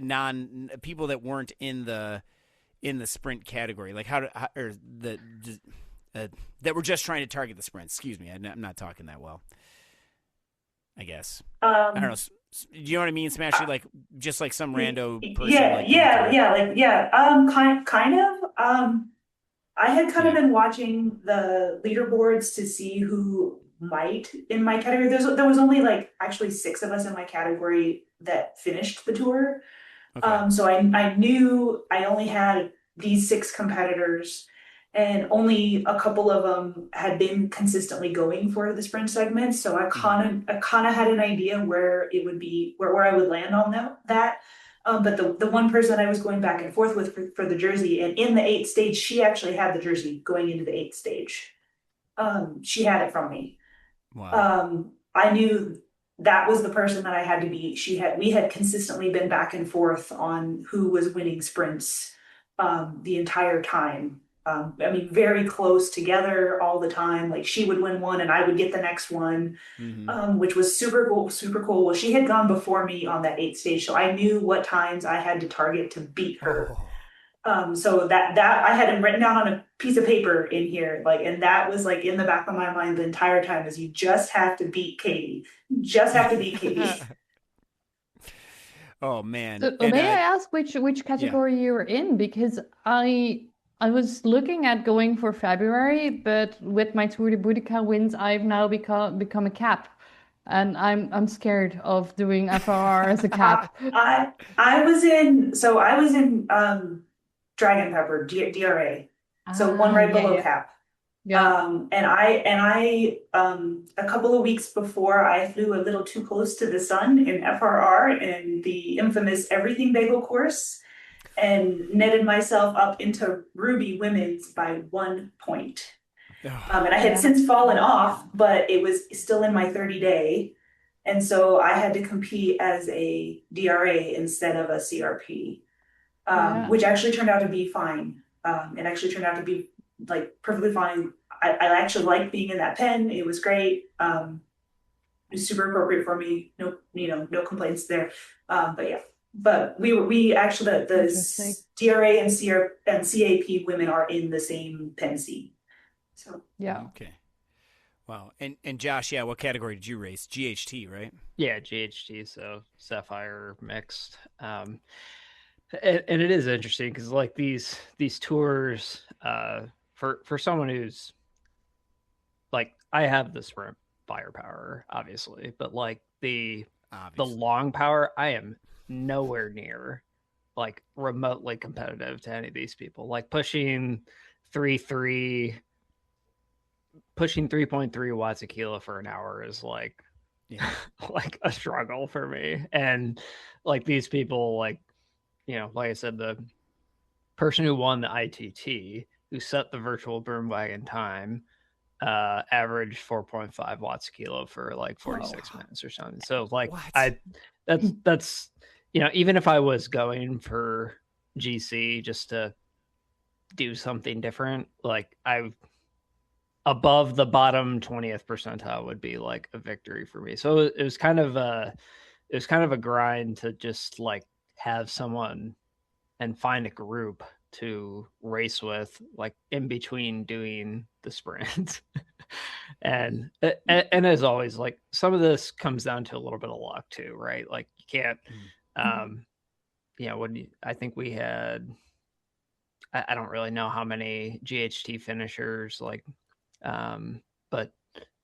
people that weren't in the sprint category, like that were just trying to target the sprints. Excuse me, I'm not talking that well, I guess. I don't know. Do you know what I mean, Smashley? Like just like some rando person. Kind of. I had kind of been watching the leaderboards to see who might in my category. There was only like actually 6 of us in my category that finished the tour. Okay. So I knew I only had these 6 competitors, and only a couple of them had been consistently going for the sprint segment. So I kind of had an idea where it would be, where I would land on that. But the one person I was going back and forth with for the jersey, and in the 8th stage, she actually had the jersey going into the 8th stage. She had it from me. Wow. I knew that was the person that I had to beat. We had consistently been back and forth on who was winning sprints the entire time. I mean, very close together all the time. Like she would win one and I would get the next one, which was super cool. Well, she had gone before me on that 8th stage, so I knew what times I had to target to beat her. So that I had it written down on a piece of paper in here, and that was like in the back of my mind the entire time, is you just have to beat Katie. Oh man! So, may I ask which category you were in? Because I was looking at going for February, but with my Tour de Boudicca wins, I've now become a cap, and I'm scared of doing FRR as a cap. I was in Dragon Pepper DRA, so one right below cap. Yeah. And I a couple of weeks before, I flew a little too close to the sun in FRR in the infamous Everything Bagel course, and netted myself up into Ruby Women's by 1 point. And I had since fallen off, but it was still in my 30-day. And so I had to compete as a DRA instead of a CRP, which actually turned out to be fine. It actually turned out to be like perfectly fine. I actually liked being in that pen. It was great. It was super appropriate for me. No complaints there. But we actually, the DRA and CAP women are in the same pen C. So okay, wow. And Josh, what category did you race? GHT, right? Yeah, GHT. So Sapphire mixed. And it is interesting because like these tours, for someone who's like, I have the sprint firepower, obviously, but like the long power, I am nowhere near like remotely competitive to any of these people. Like pushing 3.3 watts a kilo for an hour is like like a struggle for me. And like these people, like like I said, the person who won the ITT, who set the virtual broom wagon time, averaged 4.5 watts a kilo for like 46 minutes or something. So like that's even if I was going for GC just to do something different, like above the bottom 20th percentile would be like a victory for me. So it was kind of a grind to just like have someone and find a group to race with, like in between doing the sprint. and as always, like some of this comes down to a little bit of luck too, right? Like you can't I think we had, I don't really know how many GHT finishers, like but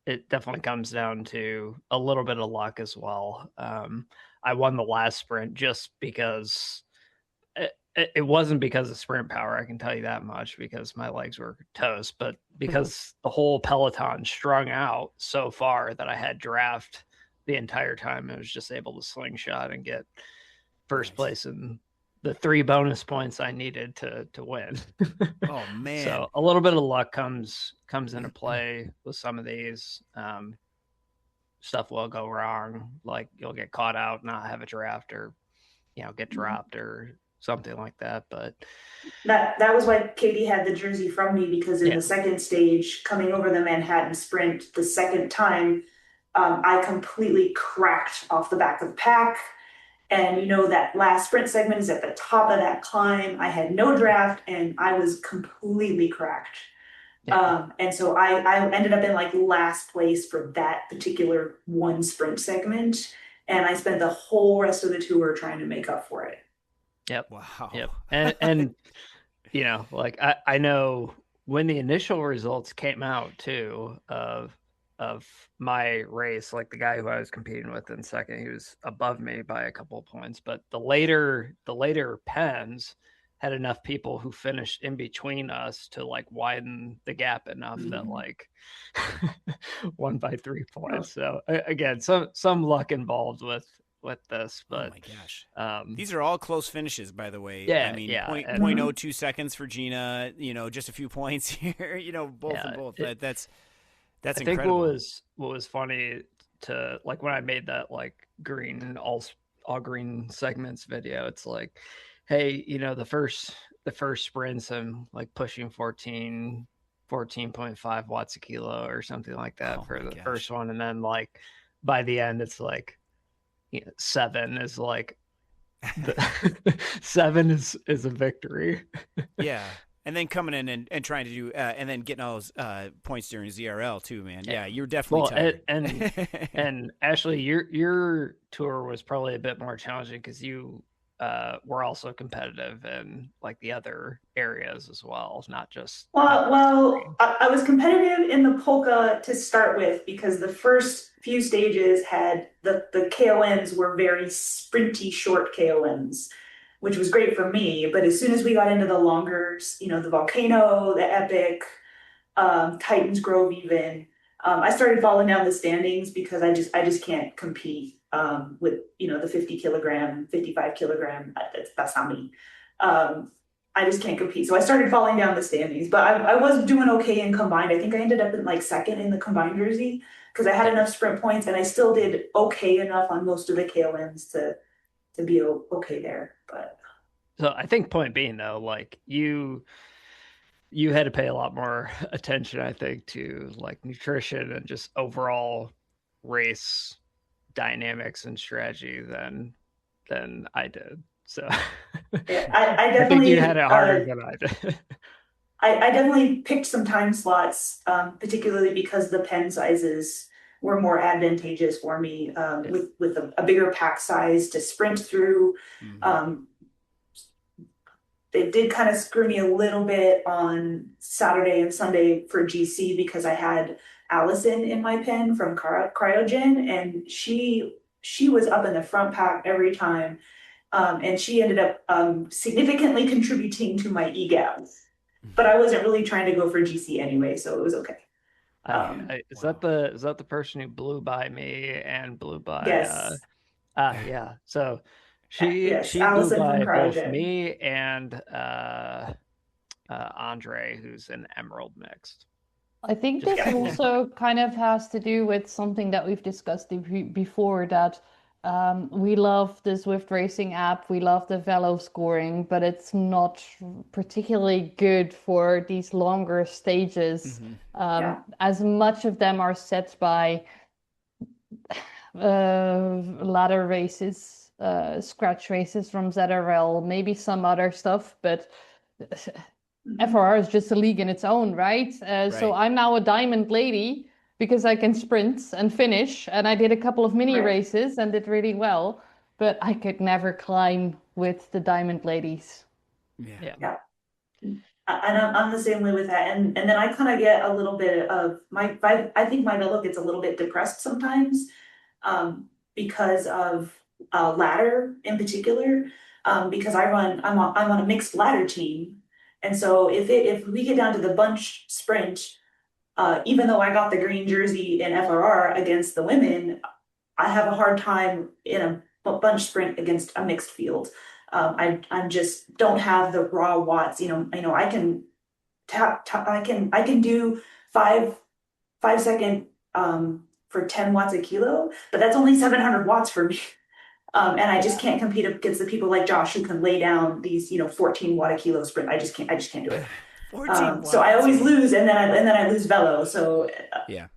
it definitely comes down to a little bit of luck as well. I won the last sprint just because it wasn't because of sprint power, I can tell you that much, because my legs were toast, but because the whole peloton strung out so far that I had draft the entire time. I was just able to slingshot and get first place and the 3 bonus points I needed to win. Oh man. So a little bit of luck comes into play with some of these. Stuff will go wrong, like you'll get caught out, not have a draft, or get dropped or something like that. But that was why Katie had the jersey from me, because in the second stage, coming over the Manhattan Sprint the second time, I completely cracked off the back of the pack. And that last sprint segment is at the top of that climb. I had no draft and I was completely cracked. And so I ended up in like last place for that particular one sprint segment. And I spent the whole rest of the tour trying to make up for it. Yep. Wow. Yep. And like I know when the initial results came out too of my race, like the guy who I was competing with in second, he was above me by a couple of points, but the later pens had enough people who finished in between us to like widen the gap enough that like won by 3 points. So again, some luck involved with this, but oh my gosh, these are all close finishes, by the way. Yeah, I mean, yeah, 0.02 seconds for Gina. Just a few points here. Both and both. That's I incredible. think what was funny to like when I made that like green all green segments video, it's like, hey, the first sprints I'm like pushing 14.5 watts a kilo or something like that for the first one, and then like by the end it's like 7 is like 7 is a victory. Yeah. And then coming in and trying to do, and then getting all those points during ZRL too, man. Yeah, you're definitely tired. And Ashley, your tour was probably a bit more challenging because you were also competitive in like the other areas as well, not just. Well, I was competitive in the polka to start with because the first few stages had the KOMs were very sprinty, short KOMs, which was great for me. But as soon as we got into the longer, the Volcano, the Epic, Titans Grove even, I started falling down the standings because I just can't compete with, the 50 kilogram, 55 kilogram. That's not me. I just can't compete. So I started falling down the standings, but I was doing okay in combined. I think I ended up in like second in the combined jersey because I had enough sprint points and I still did okay enough on most of the KOMs to be okay there. But so I think point being though, like you had to pay a lot more attention, I think, to like nutrition and just overall race dynamics and strategy than I did. So yeah, I definitely I think you had it harder than I did. I definitely picked some time slots, particularly because the pen sizes were more advantageous for me with a bigger pack size to sprint through. It did kind of screw me a little bit on Saturday and Sunday for GC because I had Allison in my pen from Cryogen, and she was up in the front pack every time, and she ended up significantly contributing to my EGAP. But I wasn't really trying to go for GC anyway, so it was okay. Is that the person who blew by me and blew by? Yes. Yeah. So she blew Allison by both Cryogen. me and Andre, who's an Emerald mixed. I think this also kind of has to do with something that we've discussed before, that We love the Zwift racing app. We love the velo scoring, but it's not particularly good for these longer stages. As much of them are set by ladder races, scratch races from ZRL, maybe some other stuff, but FRR is just a league in its own, right? So I'm now a diamond lady because I can sprint and finish, and I did a couple of mini races and did really well, but I could never climb with the diamond ladies. Yeah. And I'm the same way with that. And then I kind of get a little bit of I think my velo gets a little bit depressed sometimes because of ladder in particular, because I'm on a mixed ladder team. And so if we get down to the bunch sprint, even though I got the green jersey in FRR against the women, I have a hard time in a bunch sprint against a mixed field. I just don't have the raw watts. I can I can do 5 second for 10 watts a kilo, but that's only 700 watts for me. And I just can't compete against the people like Josh who can lay down these 14 watt a kilo sprint. I just can't do it. So I always lose, and then I lose velo. So yeah.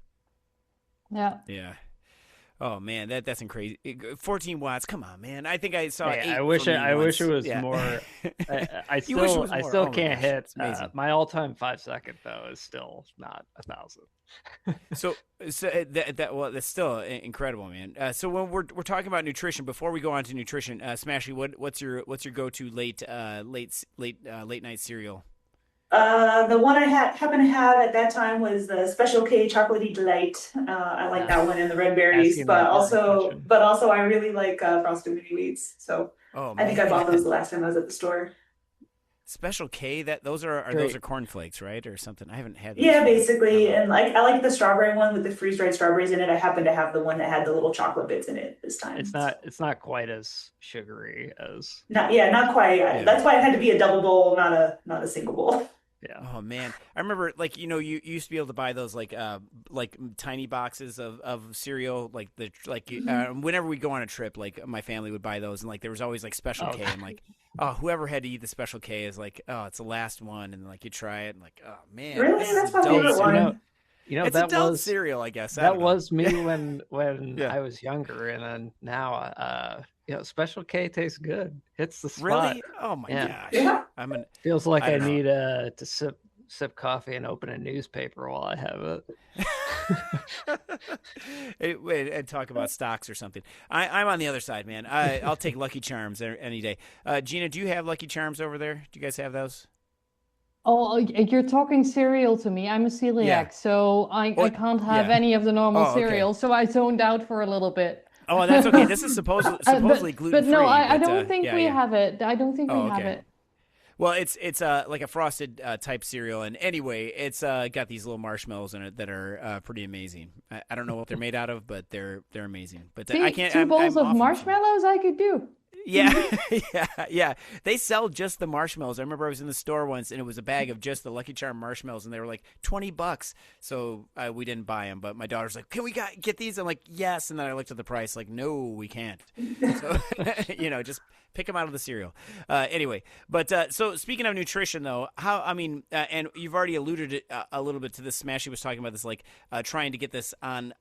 Oh man, that's crazy. 14 watts. Come on, man. I think I saw. I wish it was more. I still can't hit. My all-time 5 second though is still not 1,000. so that's still incredible, man. So when we're talking about nutrition, before we go on to nutrition, Smashley, what's your go-to late night cereal? The one I happened to have at that time was the Special K Chocolatey Delight. I like that one and the red berries, but also I really like Frosted Mini Wheats. So I think I bought those the last time I was at the store. Special K, those are cornflakes, right, or something? I haven't had those. Yeah, basically, and I like the strawberry one with the freeze-dried strawberries in it. I happen to have the one that had the little chocolate bits in it this time. It's not quite as sugary as. Not quite. Yeah. That's why it had to be a double bowl, not a single bowl. Yeah. Oh man, I remember you used to be able to buy those like tiny boxes of cereal whenever we go on a trip, like my family would buy those, and like there was always like Special K, and like whoever had to eat the Special K is like, oh, it's the last one, and like you try it and like, oh man, really, that's my favorite one. It's that adult was cereal, I guess. That was me when I was younger, and then now Special K tastes good. Hits the spot. Really? Oh my gosh. Yeah. Feels like I need to sip coffee and open a newspaper while I have it. And talk about stocks or something. I'm on the other side, man. I'll take Lucky Charms any day. Gina, do you have Lucky Charms over there? Do you guys have those? Oh, you're talking cereal to me. I'm a celiac, so I can't have any of the normal cereal. So I zoned out for a little bit. Oh, that's okay. This is supposedly gluten-free. But no, I don't think we have it. I don't think we have it. Well, it's like a frosted type cereal, and anyway, it's got these little marshmallows in it that are pretty amazing. I don't know what they're made out of, but they're amazing. But See, I can't. Two bowls of marshmallows, I could do. Yeah. They sell just the marshmallows. I remember I was in the store once, and it was a bag of just the Lucky Charm marshmallows, and they were like $20. So we didn't buy them. But my daughter's like, "Can we get these?" I'm like, "Yes." And then I looked at the price, like, "No, we can't." So just pick them out of the cereal. Anyway, but so speaking of nutrition, though, and you've already alluded a little bit to this. Smashy was talking about this, like trying to get this on.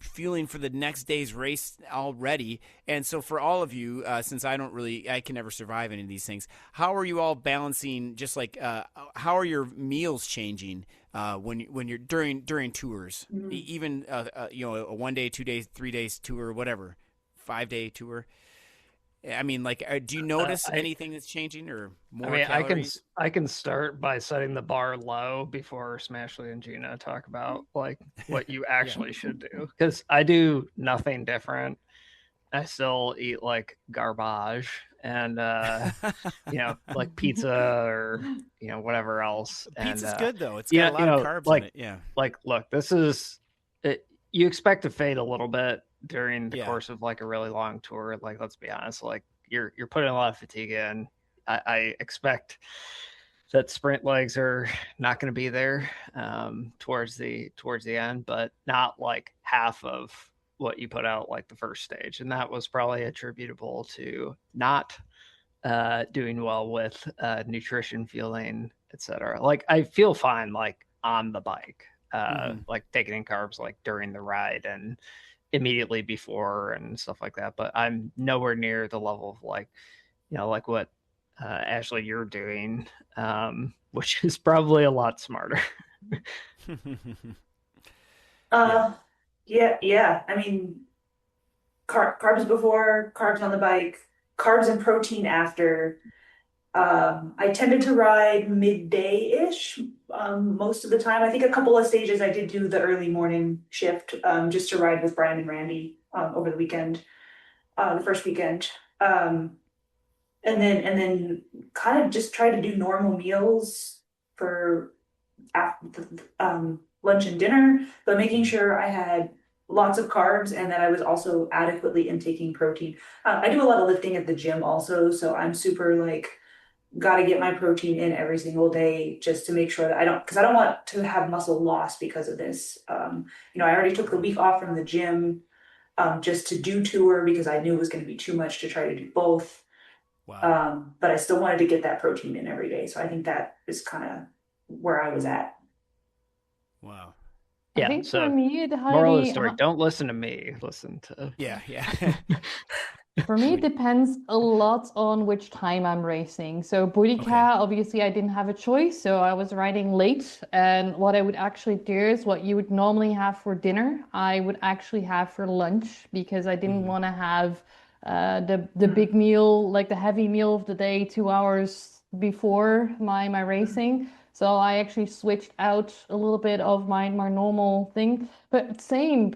Fueling for the next day's race already. And so for all of you, since I can never survive any of these things, how are you all balancing, just like, how are your meals changing when you're during tours, even, a 1 day, 2 days, 3 days tour, whatever, 5-day tour? I mean, like, do you notice anything that's changing or more calories? I can start by setting the bar low before Smashley and Gina talk about like what you actually should do, because I do nothing different. I still eat like garbage and like pizza or whatever else. Pizza's good though. It's got a lot of carbs in it. Yeah. Like, look, this is it. You expect to fade a little bit during the course of like a really long tour. Like, let's be honest, like you're putting a lot of fatigue in. I expect that sprint legs are not going to be there towards the end, but not like half of what you put out like the first stage, and that was probably attributable to not doing well with nutrition, fueling, etc. Like I feel fine like on the bike, like taking in carbs like during the ride and immediately before and stuff like that. But I'm nowhere near the level of like, like what Ashley you're doing, which is probably a lot smarter. Yeah. I mean, carbs before, carbs on the bike, carbs and protein after. I tended to ride midday-ish most of the time. I think a couple of stages I did do the early morning shift just to ride with Brian and Randy over the weekend, the first weekend. And then kind of just try to do normal meals for after lunch and dinner, but making sure I had lots of carbs and that I was also adequately intaking protein. I do a lot of lifting at the gym also, so I'm super like got to get my protein in every single day just to make sure that because I don't want to have muscle loss because of this. I already took the week off from the gym just to do tour because I knew it was going to be too much to try to do both. Wow. But I still wanted to get that protein in every day. So I think that is kind of where I was at. Wow. I think so for me, moral of the story, don't listen to me. Listen to... Yeah. For me, it depends a lot on which time I'm racing. So Boudicca, obviously, I didn't have a choice, so I was riding late. And what I would actually do is what you would normally have for dinner, I would actually have for lunch because I didn't want to have the big meal, like the heavy meal of the day, 2 hours before my racing. So I actually switched out a little bit of my normal thing. But same.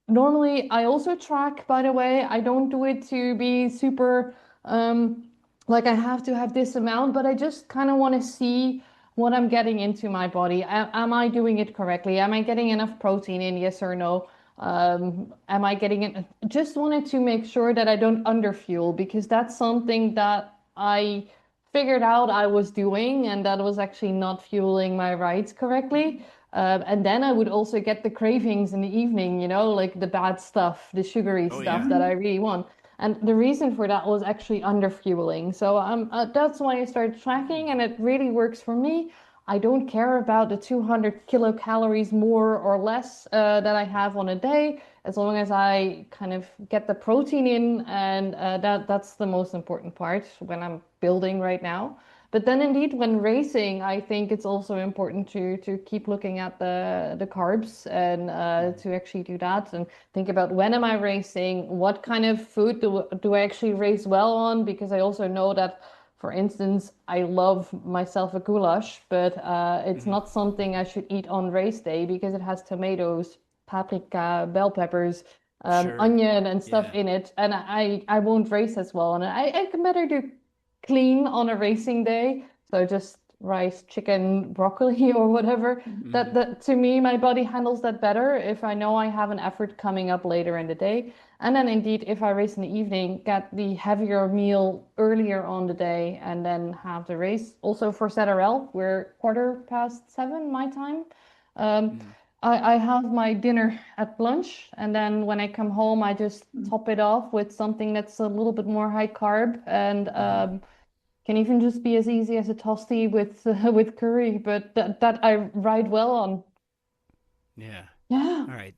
Normally, I also track, by the way. I don't do it to be super, like I have to have this amount, but I just kind of want to see what I'm getting into my body. Am I doing it correctly? Am I getting enough protein in? Yes or no? Am I getting it? Just wanted to make sure that I don't underfuel because that's something that I figured out I was doing and that was actually not fueling my rides correctly. And then I would also get the cravings in the evening, like the bad stuff, the sugary stuff that I really want. And the reason for that was actually underfueling. So that's why I started tracking, and it really works for me. I don't care about the 200 kilocalories more or less that I have on a day, as long as I kind of get the protein in, and that's the most important part when I'm building right now. But then indeed, when racing, I think it's also important to keep looking at the carbs and to actually do that and think about when am I racing, what kind of food do I actually race well on, because I also know that, for instance, I love myself a goulash, but it's not something I should eat on race day because it has tomatoes, paprika, bell peppers, onion and stuff in it, and I won't race as well. And I can better do clean on a racing day, so just rice, chicken, broccoli or whatever. That to me, my body handles that better if I know I have an effort coming up later in the day. And then indeed, if I race in the evening, get the heavier meal earlier on the day and then have the race. Also for ZRL, we're 7:15 my time. I have my dinner at lunch, and then when I come home, I just top it off with something that's a little bit more high carb, and can even just be as easy as a toasty with curry, but that I ride well on. Yeah. Yeah. All right.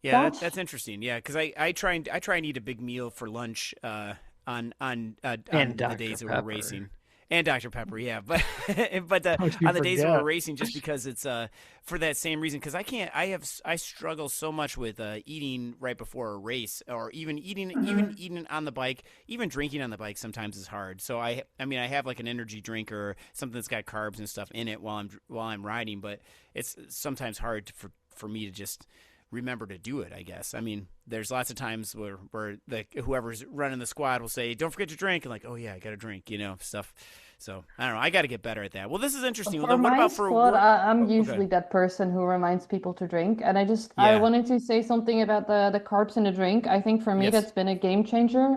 Yeah, that's interesting. Yeah, because I try and eat a big meal for lunch on the days that we're racing. And Dr. Pepper, yeah, but on the days that we're racing, just because it's for that same reason. Because I struggle so much with eating right before a race, or even eating on the bike, even drinking on the bike. Sometimes is hard. So I have like an energy drink or something that's got carbs and stuff in it while I'm riding, but it's sometimes hard for me to just remember to do it, I guess. I mean, there's lots of times where whoever's running the squad will say, "Don't forget to drink," and like, "Oh yeah, I got to drink," stuff. So I don't know. I got to get better at that. Well, this is interesting. For my squad, I'm usually that person who reminds people to drink, and I wanted to say something about the carbs in the drink. I think for me that's been a game changer.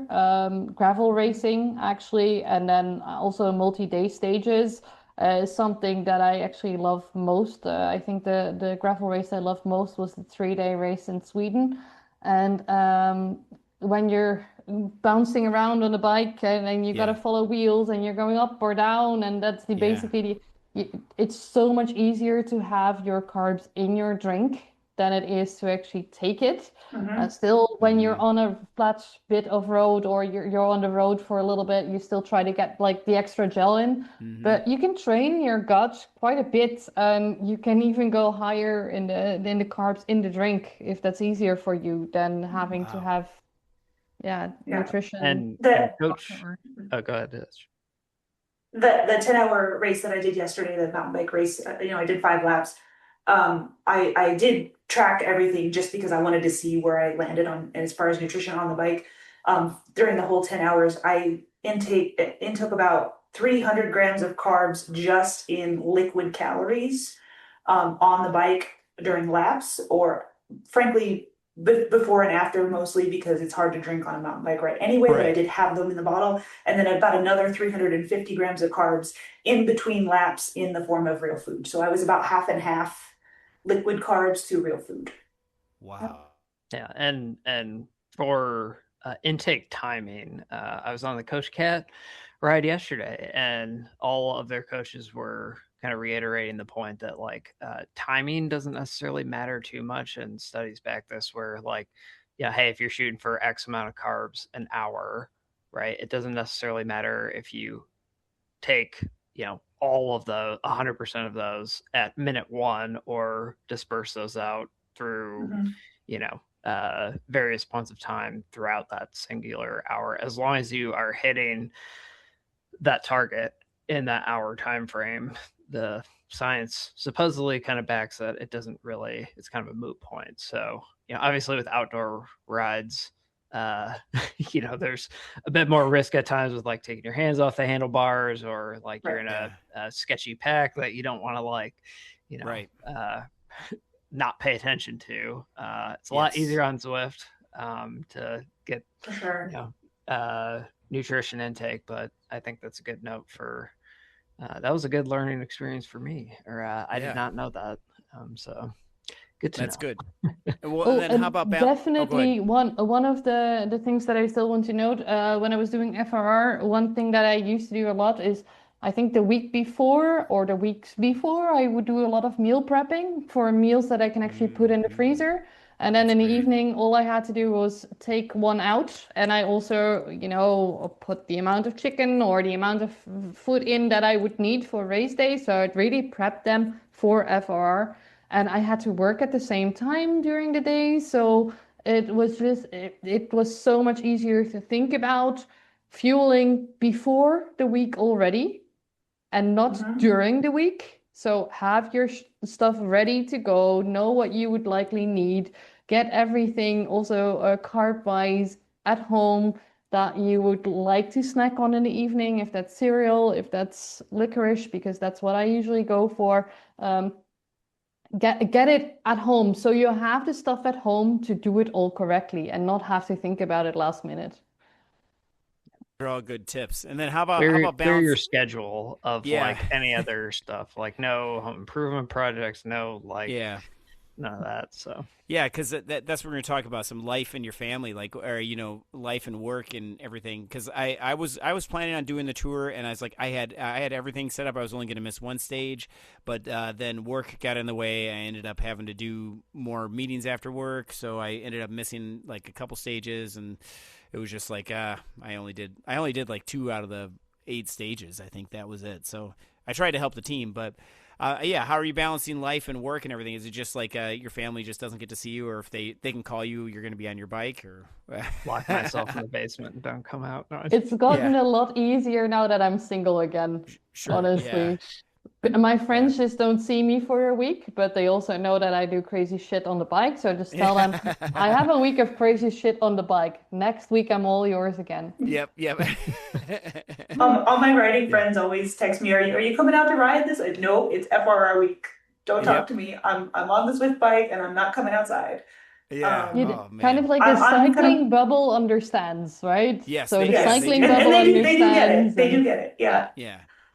Gravel racing actually, and then also multi-day stages. Is something that I actually love most. I think the gravel race I loved most was the 3-day race in Sweden. And when you're bouncing around on the bike and you got to follow wheels and you're going up or down, and that's it's so much easier to have your carbs in your drink than it is to actually take it. Still, when you're on a flat bit of road or you're on the road for a little bit, you still try to get like the extra gel in. But you can train your gut quite a bit. You can even go higher in the carbs in the drink if that's easier for you than having to have nutrition. And coach, go ahead. The 10-hour race that I did yesterday, the mountain bike race, I did 5 laps. I did track everything just because I wanted to see where I landed on as far as nutrition on the bike. During the whole 10 hours, I intook about 300 grams of carbs just in liquid calories on the bike during laps, or frankly, before and after, mostly because it's hard to drink on a mountain bike right anyway, but I did have them in the bottle. And then about another 350 grams of carbs in between laps in the form of real food. So I was about half and half liquid carbs to real food. Wow. Yeah. And for intake timing, I was on the Coach Cat ride yesterday, and all of their coaches were kind of reiterating the point that like timing doesn't necessarily matter too much, and studies back this where like, hey, if you're shooting for X amount of carbs an hour, right, it doesn't necessarily matter if you take all of the 100% of those at minute 1 or disperse those out through various points of time throughout that singular hour, as long as you are hitting that target in that hour time frame. The science supposedly kind of backs that it doesn't really, it's kind of a moot point. So, obviously with outdoor rides, there's a bit more risk at times with like taking your hands off the handlebars, or like you're in a sketchy pack that you don't want to not pay attention to. It's a lot easier on Zwift to get nutrition intake, but I think that's a good note for that was a good learning experience for me, or I did not know that. So good to know. That's good. Well, then how about definitely one of the things that I still want to note, when I was doing FRR, one thing that I used to do a lot is, I think the week before or the weeks before, I would do a lot of meal prepping for meals that I can actually put in the freezer. And then in the evening, all I had to do was take one out. And I also, put the amount of chicken or the amount of food in that I would need for race day. So I'd really prep them for FRR. And I had to work at the same time during the day. So it was just, it was so much easier to think about fueling before the week already and not during the week. So have your stuff ready to go, know what you would likely need, get everything also carb-wise at home that you would like to snack on in the evening, if that's cereal, if that's licorice, because that's what I usually go for. Get it at home, so you have the stuff at home to do it all correctly and not have to think about it last minute. They're all good tips. And then how about clear your schedule of like any other stuff, like no home improvement projects, no none of that. So because that's what we're going to talk about, some life in your family, like, or life and work and everything. Because I was planning on doing the tour, and I was like, I had everything set up. I was only going to miss one stage, but then work got in the way. I ended up having to do more meetings after work, so I ended up missing like a couple stages, and it was just like I only did like 2 out of the 8 stages. I think that was it. So I tried to help the team, but how are you balancing life and work and everything? Is it just like your family just doesn't get to see you, or if they can call you, you're going to be on your bike, or lock myself in the basement and don't come out? No. It's gotten a lot easier now that I'm single again, honestly. Yeah. My friends just don't see me for a week, but they also know that I do crazy shit on the bike. So just tell them, I have a week of crazy shit on the bike. Next week, I'm all yours again. Yep. All my riding friends always text me, are you coming out to ride this? No, it's FRR week. Don't talk to me. I'm on the Zwift bike and I'm not coming outside. Yeah. Kind of like the cycling bubble understands, right? Yes. So the cycling bubble understands. They do get it. They do get it.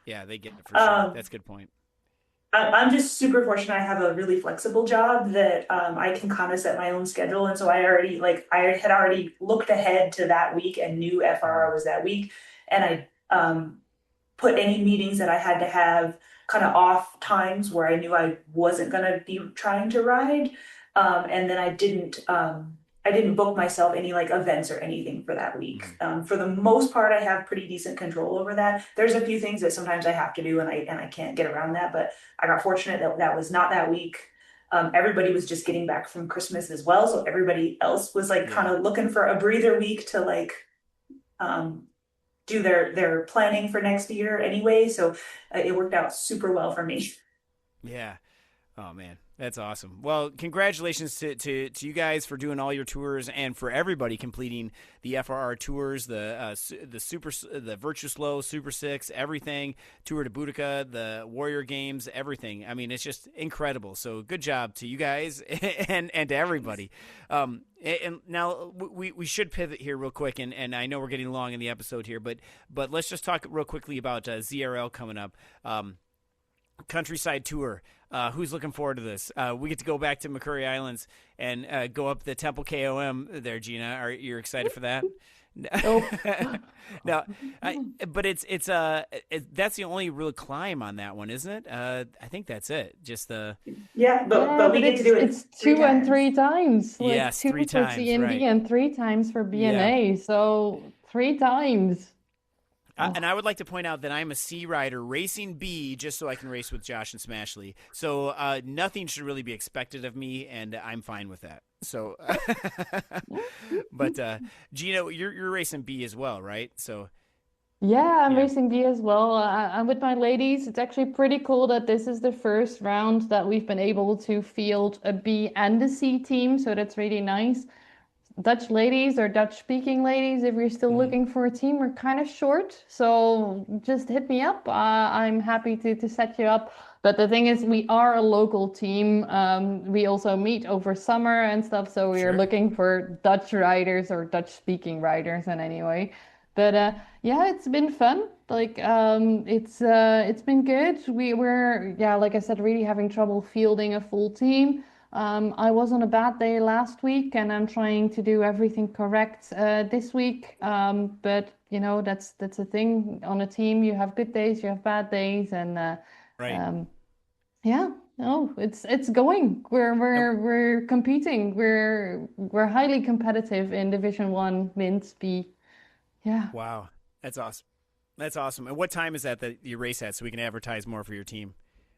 Yeah, they get it for sure. That's a good point. Yeah, they get it for sure. That's a good point. And Yeah. yeah, Yeah. That's a good point. I'm just super fortunate. I have a really flexible job that I can kind of set my own schedule, and so I had already looked ahead to that week and knew FRR was that week, and I put any meetings that I had to have kind of off times where I knew I wasn't going to be trying to ride. And then I didn't book myself any like events or anything for that week. For the most part, I have pretty decent control over that. There's a few things that sometimes I have to do and I can't get around that, but I got fortunate that that was not that week. Everybody was just getting back from Christmas as well. So everybody else was like kind of looking for a breather week to like, do their planning for next year anyway. So it worked out super well for me. Yeah. Oh man, that's awesome. Well, congratulations to you guys for doing all your tours and for everybody completing the FRR tours, the Virtue Slow, Super Six, everything, Tour de Boudicca, the Warrior Games, everything. I mean, it's just incredible. So good job to you guys and to everybody. And now we should pivot here real quick, and I know we're getting long in the episode here, but let's just talk real quickly about ZRL coming up. Countryside Tour. Who's looking forward to this? We get to go back to McCurry Islands and go up the Temple KOM there, Gina. Are you excited for that? Nope. No, but it's that's the only real climb on that one, isn't it? I think that's it. Just the but we get to do it. It's two and three times. Like yes, two 3 for times, TND right. and 3 times for BNA. So 3 times. And I would like to point out that I'm a C rider racing B just so I can race with Josh and Smashley. So nothing should really be expected of me, and I'm fine with that. So, but Gina, you're racing B as well, right? So Yeah, I'm racing B as well. I'm with my ladies. It's actually pretty cool that this is the first round that we've been able to field a B and a C team. So that's really nice. Dutch ladies or Dutch speaking ladies, if you're still looking for a team, we're kind of short. So just hit me up. I'm happy to set you up. But the thing is, we are a local team. We also meet over summer and stuff. So we are looking for Dutch riders or Dutch speaking riders in any way. But yeah, it's been fun. Like it's been good. We're like I said, really having trouble fielding a full team. I was on a bad day last week, and I'm trying to do everything correct this week. But you know, that's a thing on a team. You have good days, you have bad days, and yeah, no, it's going. We're competing. We're highly competitive in Division 1 Men's B. Yeah. Wow, that's awesome. That's awesome. And what time is that you race at so we can advertise more for your team?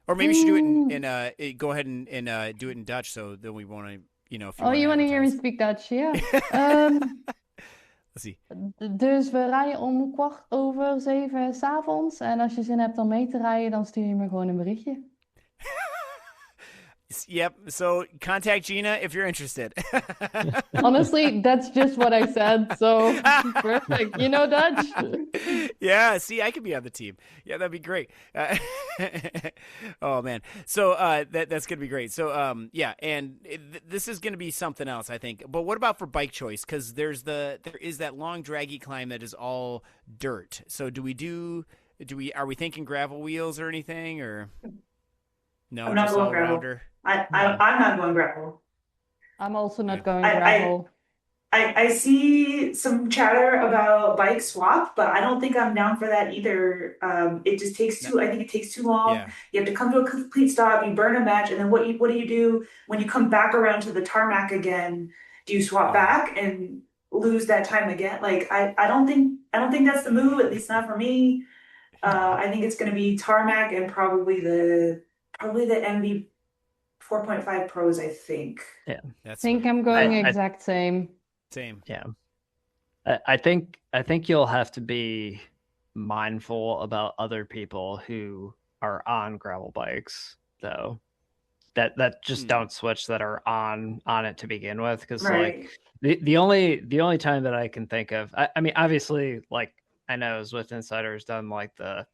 Or maybe you should do it in go ahead and do it in Dutch so then we want to, if you you want to hear me speak Dutch? Yeah. Let's see. Dus we rijden om 7:15 s'avonds. En als je zin hebt om mee te rijden, dan stuur je me gewoon een berichtje. Yep. So contact Gina if you're interested. Honestly, that's just what I said. So perfect. You know Dutch? Yeah. See, I could be on the team. Yeah, that'd be great. Oh man. So that's gonna be great. So yeah, and this is gonna be something else, I think. But what about for bike choice? Because there is that long draggy climb that is all dirt. So are we thinking gravel wheels or anything or? No, I'm not just going all gravel. rounder. I'm not going gravel. I'm also not going gravel. I see some chatter about bike swap, but I don't think I'm down for that either. It just takes I think it takes too long. Yeah. You have to come to a complete stop, you burn a match, and then what do you do when you come back around to the tarmac again? Do you swap back and lose that time again? Like I don't think that's the move, at least not for me. I think it's gonna be tarmac and probably the MV 4.5 Pros, I think. Yeah. I think I'm going exact same. Same. Yeah. I think you'll have to be mindful about other people who are on gravel bikes, though. That just don't switch, that are on it to begin with. Because like the only time that I can think of, I mean, obviously, like I know Zwift Insider has done like the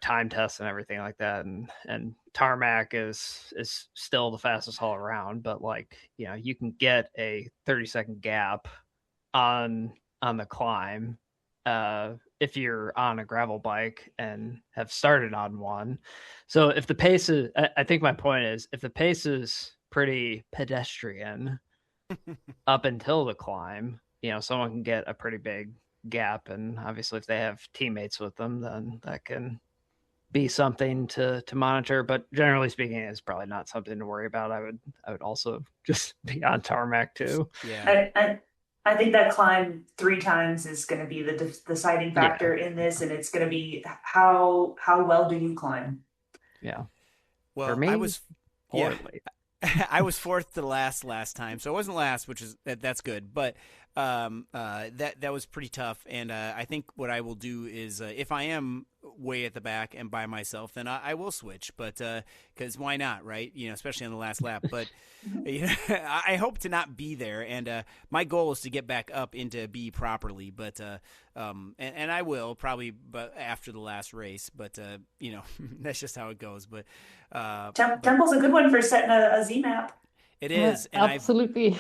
time tests and everything like that, and tarmac is still the fastest all around, but like you can get a 30-second gap on the climb if you're on a gravel bike and have started on one. So if the pace is, I think my point is, if the pace is pretty pedestrian up until the climb, someone can get a pretty big gap. And obviously if they have teammates with them, then that can be something to monitor. But generally speaking, it's probably not something to worry about. I would also just be on tarmac too. Yeah. I think that climb 3 times is going to be the deciding factor in this, and it's going to be how well do you climb? Yeah. Well, for me, I was poorly. I was 4th to last time, so I wasn't last, which is that's good. But that was pretty tough, and I think what I will do is if I am way at the back and by myself, then I will switch. But because why not, right? Especially on the last lap. But I hope to not be there, and my goal is to get back up into B properly. But and I will probably, but after the last race. But that's just how it goes. But Temple's a good one for setting a Z map. It is, and absolutely.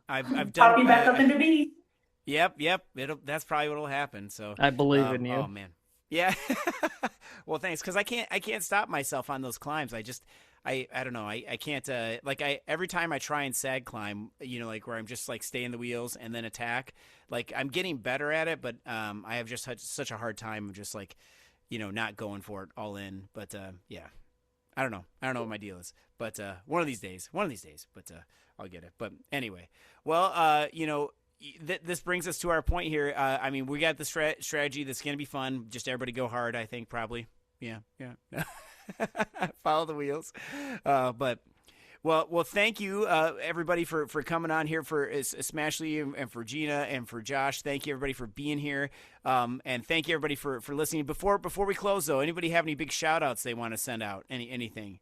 I've done. Popping back up into B. Yep. That's probably what'll happen. So I believe in you. Oh man. Yeah. Well, thanks. Cause I can't stop myself on those climbs. I don't know. I can't, every time I try and sag climb, like where I'm just like stay in the wheels and then attack, like I'm getting better at it, but, I have just had such a hard time of just like, not going for it all in. But, yeah, I don't know. I don't know what my deal is, but, one of these days, but, I'll get it. But anyway, well, this brings us to our point here. I mean, we got the strategy that's going to be fun. Just everybody go hard, I think, probably. Yeah. Follow the wheels. But, well, thank you, everybody, for coming on here for Smashley and for Gina and for Josh. Thank you, everybody, for being here. And thank you, everybody, for listening. Before we close, though, anybody have any big shout-outs they want to send out? Anything?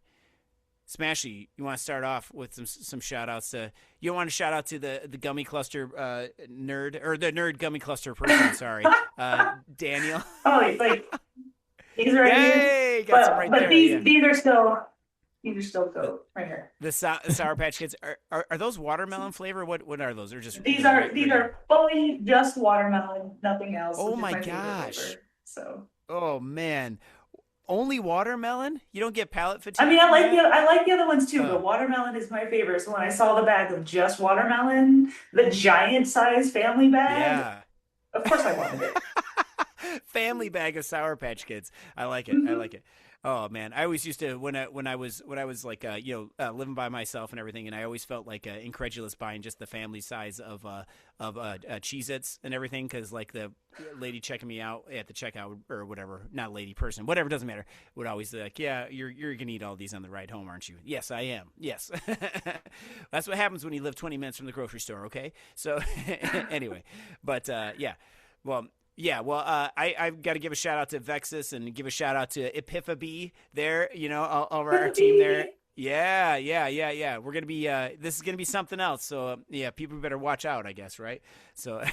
Smashy, you want to start off with some shout outs you want to shout out to the gummy cluster nerd, or the nerd gummy cluster person, sorry. Daniel. Oh, like these are Yay, got some right but there, these are still good right here. The Sour Patch Kids are those watermelon flavor? What are those? They're just these are fully just watermelon, nothing else. Oh my gosh. Oh man. Only watermelon? You don't get palate fatigue? I mean, I like the other ones too, but watermelon is my favorite. So when I saw the bag of just watermelon, the giant size family bag, of course I wanted it. Family bag of Sour Patch Kids. I like it. Oh man, I always used to when I was like living by myself and everything, and I always felt like incredulous buying just the family size of Cheez-Its and everything, because like the lady checking me out at the checkout or whatever, not lady, person, whatever, doesn't matter, would always be like, yeah, you're gonna eat all these on the ride home, aren't you? Yes, I am. Yes. That's what happens when you live 20 minutes from the grocery store. Okay, so anyway, but yeah, well. Yeah, well, I've got to give a shout out to Vexus and give a shout out to Epipha there, over our team there. Yeah. We're gonna be this is gonna be something else. So yeah, people better watch out, I guess, right? So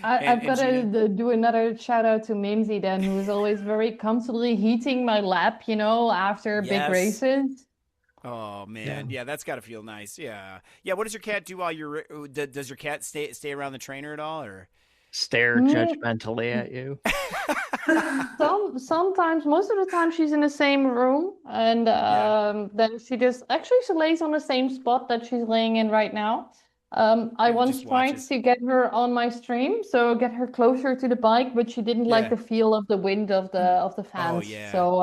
I've got to do another shout out to Mimsy then, who is always very comfortably heating my lap, after big races. Oh man, yeah, that's got to feel nice. Yeah. What does your cat do while you're? Does your cat stay around the trainer at all, or? Stare judgmentally at you. Sometimes, most of the time, she's in the same room, and then she lays on the same spot that she's laying in right now. I once tried to get her on my stream, so get her closer to the bike, but she didn't like the feel of the wind of the fans. Oh yeah. So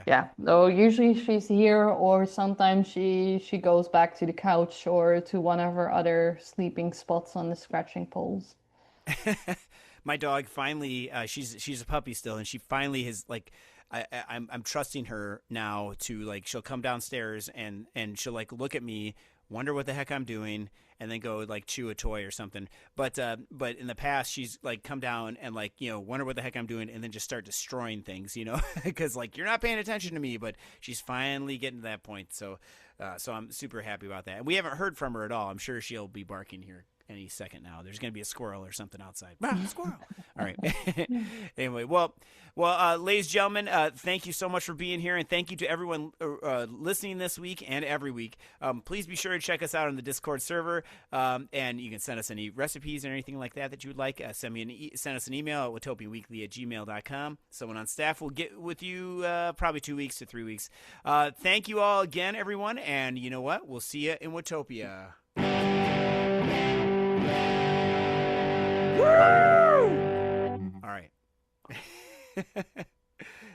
yeah. So usually she's here, or sometimes she goes back to the couch or to one of her other sleeping spots on the scratching poles. My dog finally she's a puppy still, and she finally has like I'm trusting her now to like she'll come downstairs and she'll like look at me, wonder what the heck I'm doing, and then go like chew a toy or something. But in the past she's like come down and like wonder what the heck I'm doing, and then just start destroying things, because like you're not paying attention to me. But she's finally getting to that point, so I'm super happy about that. And we haven't heard from her at all. I'm sure she'll be barking here any second now. There's going to be a squirrel or something outside. Squirrel. All right. Anyway, well, ladies and gentlemen, thank you so much for being here, and thank you to everyone listening this week and every week. Please be sure to check us out on the Discord server, and you can send us any recipes or anything like that you would like. Send us an email at watopianweekly@gmail.com. Someone on staff will get with you probably 2 weeks to 3 weeks. Thank you all again, everyone, and you know what? We'll see you in Watopia. Woo! All right.